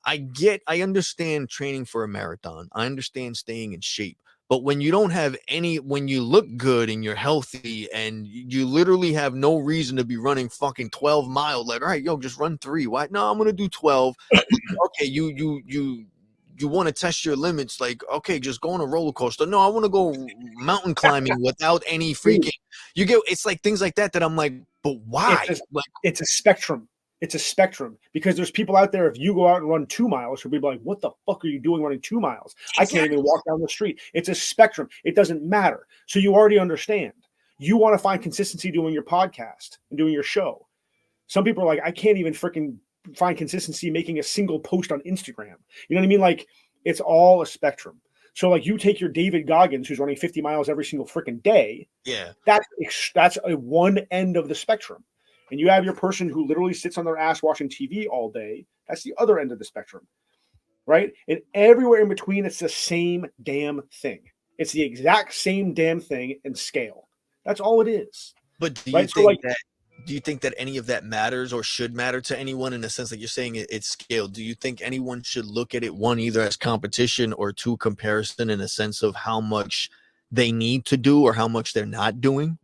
I understand training for a marathon. I understand staying in shape. But when you don't have when you look good and you're healthy and you literally have no reason to be running fucking 12 miles, like, all right, yo, just run 3. Why? No, I'm going to do 12. Okay. You want to test your limits. Like, okay, just go on a roller coaster. No, I want to go mountain climbing without any freaking, it's like things like that I'm like, but why? It's a spectrum. It's a spectrum because there's people out there. If you go out and run 2 miles, you'll be like, what the fuck are you doing running 2 miles? Exactly. I can't even walk down the street. It's a spectrum. It doesn't matter. So you already understand. You want to find consistency doing your podcast and doing your show. Some people are like, I can't even freaking find consistency making a single post on Instagram. You know what I mean? Like, it's all a spectrum. So like you take your David Goggins, who's running 50 miles every single freaking day. Yeah. That's a one end of the spectrum. And you have your person who literally sits on their ass watching TV all day. That's the other end of the spectrum. Right? And everywhere in between, it's the same damn thing. It's the exact same damn thing in scale. That's all it is. But do you Right? think that do you think that any of that matters or should matter to anyone in the sense that you're saying it's scale? Do you think anyone should look at it, one, either as competition or two, comparison in a sense of how much they need to do or how much they're not doing?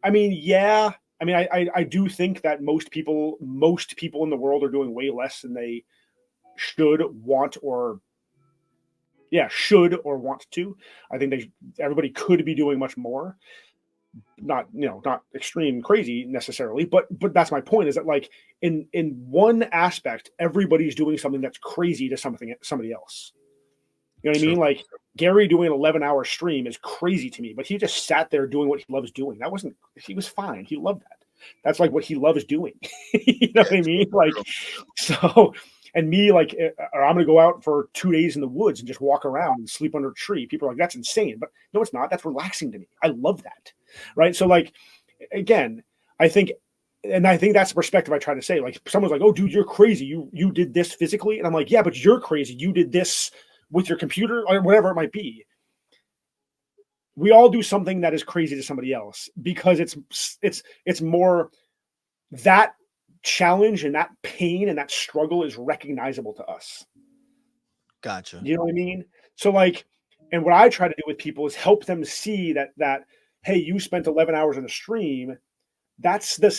I mean, yeah. I mean, I do think that most people in the world are doing way less than they should want or want to. I think everybody could be doing much more. Not extreme crazy necessarily, but that's my point, is that like in one aspect everybody's doing something that's crazy to somebody else. You know what I mean? Like Gary doing an 11-hour stream is crazy to me, but he just sat there doing what he loves doing. He was fine. He loved that. That's like what he loves doing. You know what I mean? Like, so, and me, like, or I'm going to go out for 2 days in the woods and just walk around and sleep under a tree. People are like, that's insane. But no, it's not. That's relaxing to me. I love that. Right. So like, again, I think that's the perspective I try to say. Like, someone's like, oh, dude, you're crazy. You did this physically. And I'm like, yeah, but you're crazy. You did this with your computer or whatever it might be. We all do something that is crazy to somebody else because it's more that challenge and that pain and that struggle is recognizable to us. Gotcha. You know what I mean? So like, and what I try to do with people is help them see that, hey, you spent 11 hours on a stream. That's the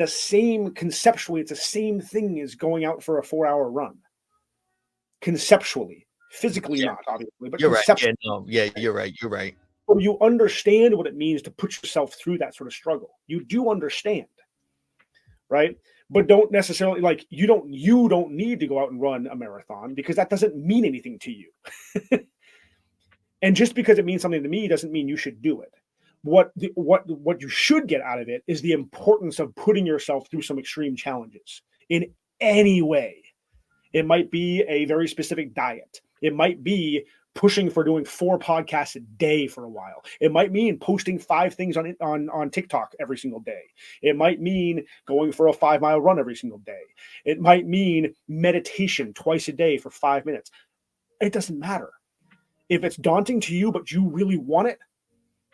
same conceptually. It's the same thing as going out for a 4-hour run. Conceptually, physically not obviously, but you're right. Yeah, you're right. You're right. So you understand what it means to put yourself through that sort of struggle. You do understand, right? But don't necessarily like you don't need to go out and run a marathon because that doesn't mean anything to you. And just because it means something to me doesn't mean you should do it. What you should get out of it is the importance of putting yourself through some extreme challenges in any way. It might be a very specific diet. It might be pushing for doing 4 podcasts a day for a while. It might mean posting 5 things on TikTok every single day. It might mean going for a 5-mile run every single day. It might mean meditation twice a day for 5 minutes. It doesn't matter. If it's daunting to you, but you really want it,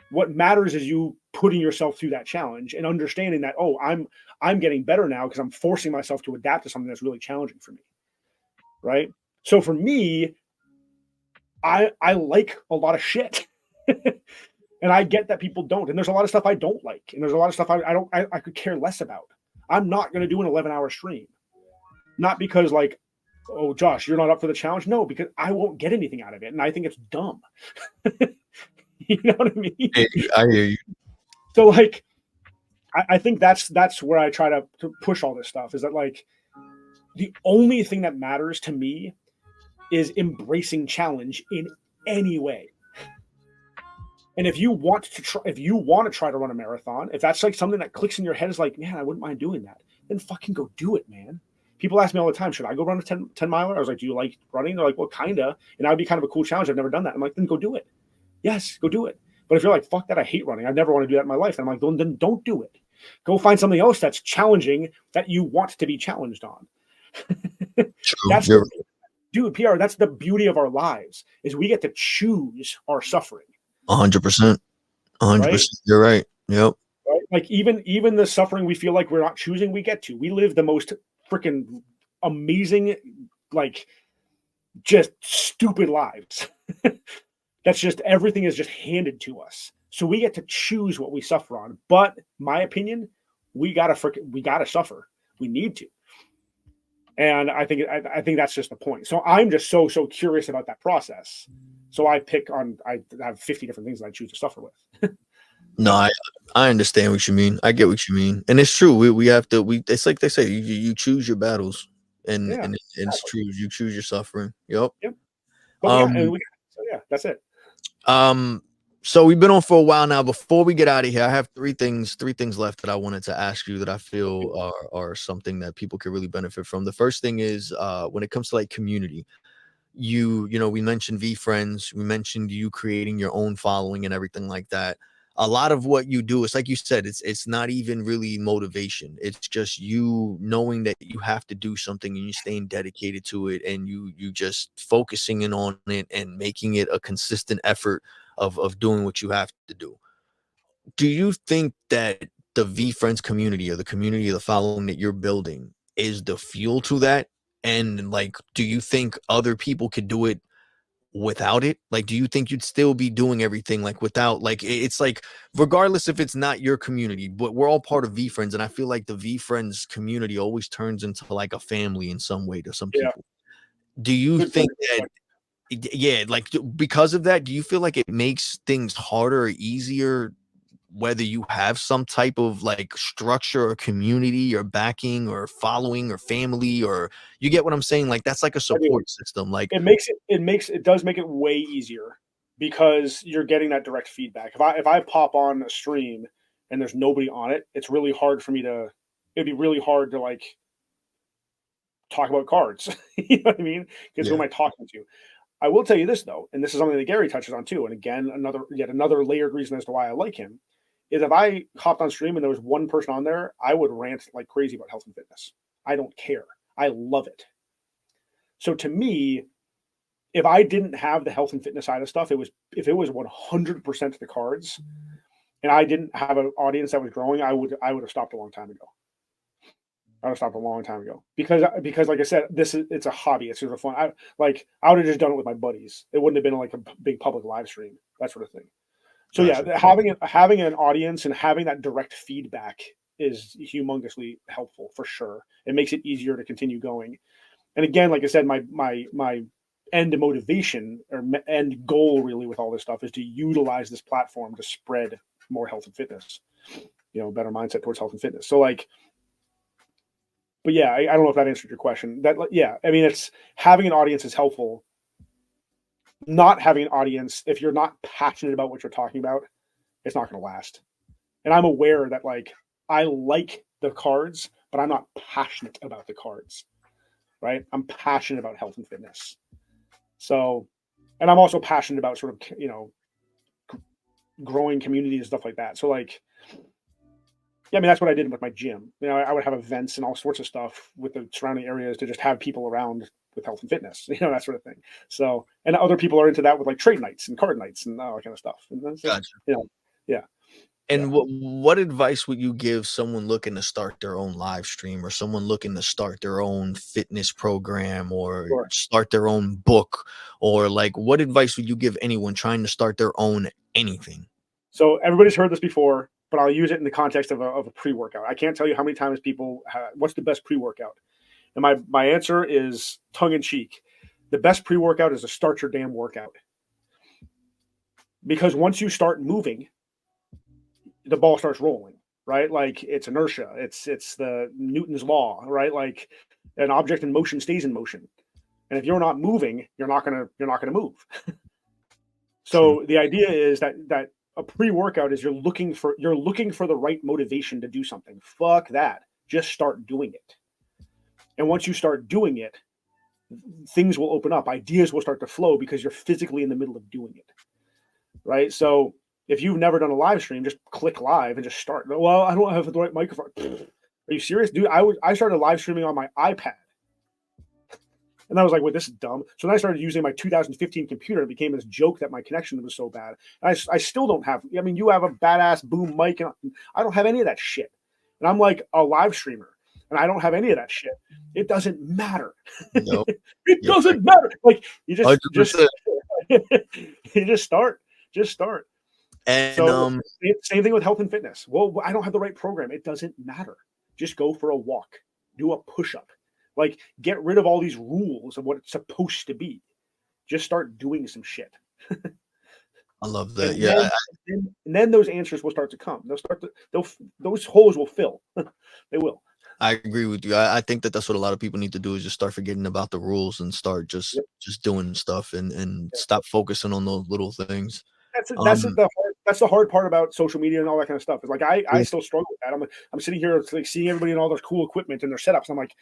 what matters is you putting yourself through that challenge and understanding that, oh, I'm getting better now because I'm forcing myself to adapt to something that's really challenging for me. Right? So for me, I like a lot of shit. And I get that people don't. And there's a lot of stuff I don't like. And there's a lot of stuff I could care less about. I'm not going to do an 11-hour stream. Not because like, oh, Josh, you're not up for the challenge. No, because I won't get anything out of it. And I think it's dumb. You know what I mean? I hear you. So like, I think that's where I try to push all this stuff, is that like the only thing that matters to me is embracing challenge in any way. And if you want to try to run a marathon, if that's like something that clicks in your head is like, man, I wouldn't mind doing that, then fucking go do it, man. People ask me all the time, should I go run a 10 miler? I was like, do you like running? They're like, well, kinda. And that would be kind of a cool challenge. I've never done that. I'm like, then go do it. Yes, go do it. But if you're like, fuck that, I hate running, I never want to do that in my life, and I'm like, then don't do it. Go find something else that's challenging that you want to be challenged on. True. Dude, PR, that's the beauty of our lives, is we get to choose our suffering. 100%. 100%. Right? You're right. Yep. Right? Like even the suffering we feel like we're not choosing, we get to. We live the most freaking amazing, like, just stupid lives. That's just, everything is just handed to us. So we get to choose what we suffer on. But my opinion, we gotta suffer. We need to. And I think that's just the point. So I'm just so curious about that process. So I have 50 different things that I choose to suffer with. No, I understand what you mean. I get what you mean. And it's true. We have to, it's like they say, you choose your battles. And it's true. You choose your suffering. Yep. But that's it. So we've been on for a while now. Before we get out of here, I have three things left that I wanted to ask you that I feel are something that people could really benefit from. The first thing is when it comes to like community. You know, we mentioned VeeFriends, we mentioned you creating your own following and everything like that. A lot of what you do is like you said, it's not even really motivation. It's just you knowing that you have to do something and you staying dedicated to it, and you just focusing in on it and making it a consistent effort of doing what you have to do. Do you think that the VeeFriends community, or the community of the following that you're building, is the fuel to that? And like, do you think other people could do it without it? Like, do you think you'd still be doing everything like without, like, it's like, regardless if it's not your community, but we're all part of VeeFriends, and I feel like the VeeFriends community always turns into like a family in some way to some Yeah. people. Do you Good think point. that, yeah, like, because of that, do you feel like it makes things harder or easier, whether you have some type of like structure or community or backing or following or family, or you get what I'm saying? Like, that's like a I do. support system. Like, It does make it way easier because you're getting that direct feedback. If I pop on a stream and there's nobody on it, it's really hard for me to. It'd be really hard to like talk about cards. You know what I mean? Because who yeah, am I talking to? I will tell you this though, and this is something that Gary touches on too. And again, yet another layered reason as to why I like him is if I hopped on stream and there was one person on there, I would rant like crazy about health and fitness. I don't care. I love it. So to me, if I didn't have the health and fitness side of stuff, if it was 100% the cards, and I didn't have an audience that was growing, I would have stopped a long time ago. I would have stopped a long time ago because like I said, it's a hobby. It's sort of fun. I would have just done it with my buddies. It wouldn't have been like a big public live stream, that sort of thing. So gotcha. yeah, having an audience and having that direct feedback is humongously helpful for sure. It makes it easier to continue going. And again, like I said, my end motivation or end goal really with all this stuff is to utilize this platform to spread more health and fitness, better mindset towards health and fitness. So like, but yeah, I don't know if that answered your question. Yeah, I mean, it's having an audience is helpful. Not having an audience, if you're not passionate about what you're talking about, it's not going to last. And I'm aware that like I like the cards, but I'm not passionate about the cards. Right? I'm passionate about health and fitness. So, and I'm also passionate about sort of growing community and stuff like that. So like, yeah, I mean, that's what I did with my gym. I would have events and all sorts of stuff with the surrounding areas to just have people around with health and fitness, that sort of thing. So, and other people are into that with like trade nights and card nights and all that kind of stuff. And that's just, Gotcha. yeah. And what advice would you give someone looking to start their own live stream, or someone looking to start their own fitness program, or Sure. start their own book, or like, what advice would you give anyone trying to start their own anything? So everybody's heard this before, but I'll use it in the context of a pre-workout. I can't tell you how many times what's the best pre-workout? And my answer is tongue in cheek. The best pre-workout is to start your damn workout. Because once you start moving, the ball starts rolling, right? Like it's inertia. It's the Newton's law, right? Like an object in motion stays in motion. And if you're not moving, you're not gonna move. So the idea is that a pre-workout is you're looking for the right motivation to do something. Fuck that. Just start doing it. And once you start doing it, things will open up. Ideas will start to flow because you're physically in the middle of doing it. Right? So if you've never done a live stream, just click live and just start. Well, I don't have the right microphone. Are you serious? Dude, I started live streaming on my iPad. And I was like, well, this is dumb. So then I started using my 2015 computer. It became this joke that my connection was so bad. And I still don't have, I mean, you have a badass boom mic, and I don't have any of that shit. And I'm like a live streamer, and I don't have any of that shit. It doesn't matter. Nope. It doesn't matter. Like you just 100%. you just start. Just start. And so same thing with health and fitness. Well, I don't have the right program. It doesn't matter. Just go for a walk. Do a push-up. Like, get rid of all these rules of what it's supposed to be. Just start doing some shit. I love that. And then those answers will start to come. Those holes will fill. They will. I agree with you. I think that's what a lot of people need to do, is just start forgetting about the rules and start just doing stuff, and stop focusing on those little things. that's the hard part about social media and all that kind of stuff. It's like I still struggle with that. I'm sitting here like seeing everybody and all their cool equipment and their setups. I'm like,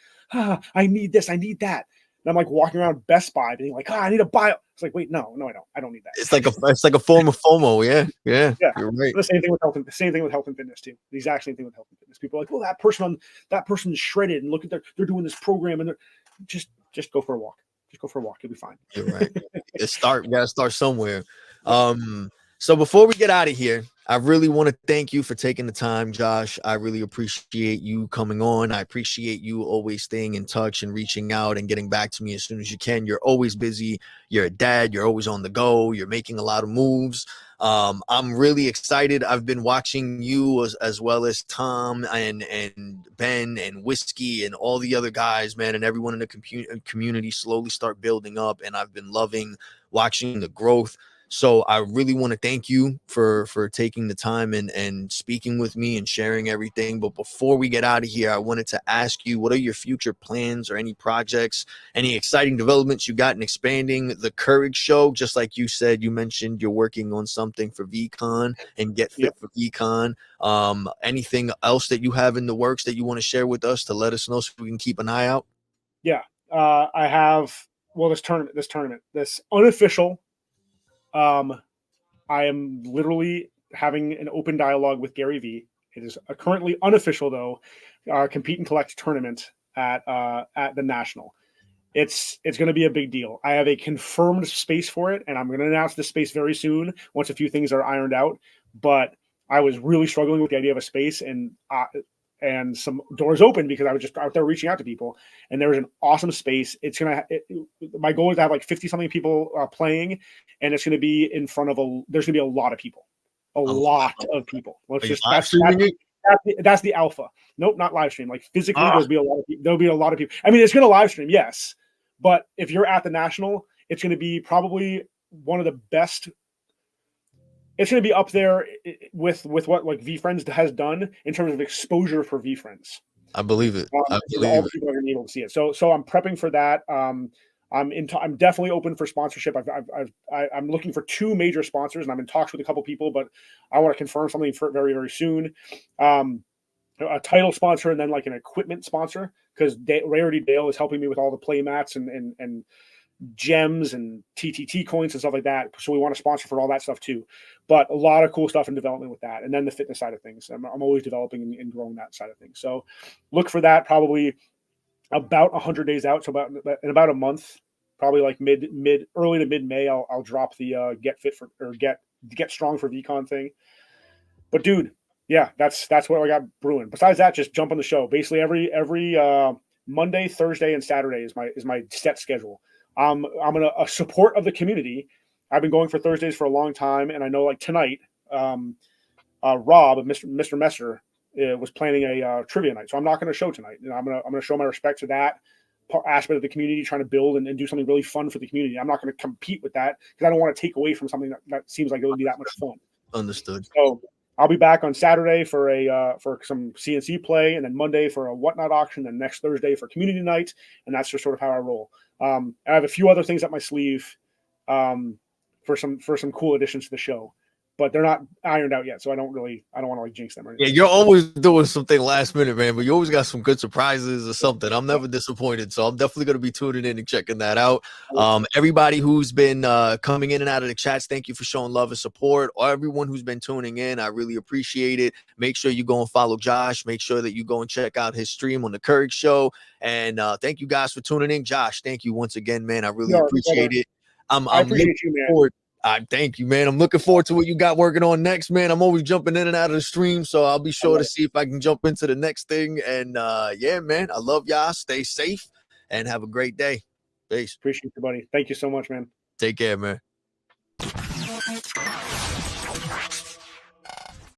I need this, I need that. And I'm like walking around Best Buy being like, I need a bio. It's like, wait, no, I don't need that. It's like a form of FOMO. Yeah. You're right. The same thing with health and fitness too. The exact same thing with health and fitness. People are like, well, that person's shredded, and look at they're doing this program, and they're just go for a walk. Just go for a walk. You'll be fine. You're right. You gotta start somewhere. So before we get out of here, I really want to thank you for taking the time, Josh. I really appreciate you coming on. I appreciate you always staying in touch and reaching out and getting back to me as soon as you can. You're always busy. You're a dad. You're always on the go. You're making a lot of moves. I'm really excited. I've been watching you as well as Tom and Ben and Whiskey and all the other guys, man, and everyone in the community slowly start building up. And I've been loving watching the growth. So I really want to thank you for taking the time and speaking with me and sharing everything. But before we get out of here, I wanted to ask you, what are your future plans or any projects, any exciting developments you got in expanding the Courage Show? Just like you said, you mentioned you're working on something for VCon and Get Fit for VCon. Anything else that you have in the works that you want to share with us to let us know so we can keep an eye out? Yeah, I have, this unofficial. I am literally having an open dialogue with Gary Vee. It is a currently unofficial, though, compete and collect tournament at the National. It's going to be a big deal. I have a confirmed space for it, and I'm going to announce the space very soon once a few things are ironed out. But I was really struggling with the idea of a space, and some doors open because I was just out there reaching out to people, and there was an awesome space. My goal is to have like 50 something people playing, and it's going to be in front of there's going to be a lot of people, a lot of people. That's the alpha. Nope, not live stream. Like physically, there'll be a lot of people. I mean, it's going to live stream, yes, but if you're at the National, it's going to be probably one of the best. It's going to be up there with what like VeeFriends has done in terms of exposure for VeeFriends. I believe it. All the people are going to be able to see it. So I'm prepping for that. I'm definitely open for sponsorship. I'm looking for 2 major sponsors, and I'm in talks with a couple people, but I want to confirm something for very, very soon. A title sponsor and then like an equipment sponsor, because Rarity Dale is helping me with all the play mats and gems and TTT coins and stuff like that. So we want to sponsor for all that stuff too. But a lot of cool stuff in development with that. And then the fitness side of things. I'm always developing and growing that side of things. So look for that probably about 100 days out. So in about a month, probably like early to mid May, I'll drop the get strong for VCon thing. But dude, yeah, that's what I got brewing. Besides that, just jump on the show. Basically every Monday, Thursday, and Saturday is my set schedule. I'm a support of the community. I've been going for Thursdays for a long time, and I know like tonight, Rob, Mr. Messer, was planning a trivia night, so I'm not going to show tonight. I'm going to show my respect to that aspect of the community, trying to build and do something really fun for the community. I'm not going to compete with that because I don't want to take away from something that seems like it would be that much fun. Understood. So I'll be back on Saturday for some CNC play, and then Monday for a whatnot auction, and next Thursday for community night, and that's just sort of how I roll. I have a few other things up my sleeve for some cool additions to the show, but they're not ironed out yet, so I don't want to like jinx them. Or anything. Yeah, you're always doing something last minute, man, but you always got some good surprises or something. I'm never disappointed, so I'm definitely going to be tuning in and checking that out. Everybody who's been coming in and out of the chats, thank you for showing love and support. Or everyone who's been tuning in, I really appreciate it. Make sure you go and follow Josh. Make sure that you go and check out his stream on the Courage Show. And thank you guys for tuning in. Josh, thank you once again, man. I really appreciate it. I appreciate you, man. Thank you, man. I'm looking forward to what you got working on next, man. I'm always jumping in and out of the stream, so I'll be sure to see if I can jump into the next thing. And yeah, man, I love y'all. Stay safe and have a great day. Peace. Appreciate you, buddy. Thank you so much, man. Take care, man.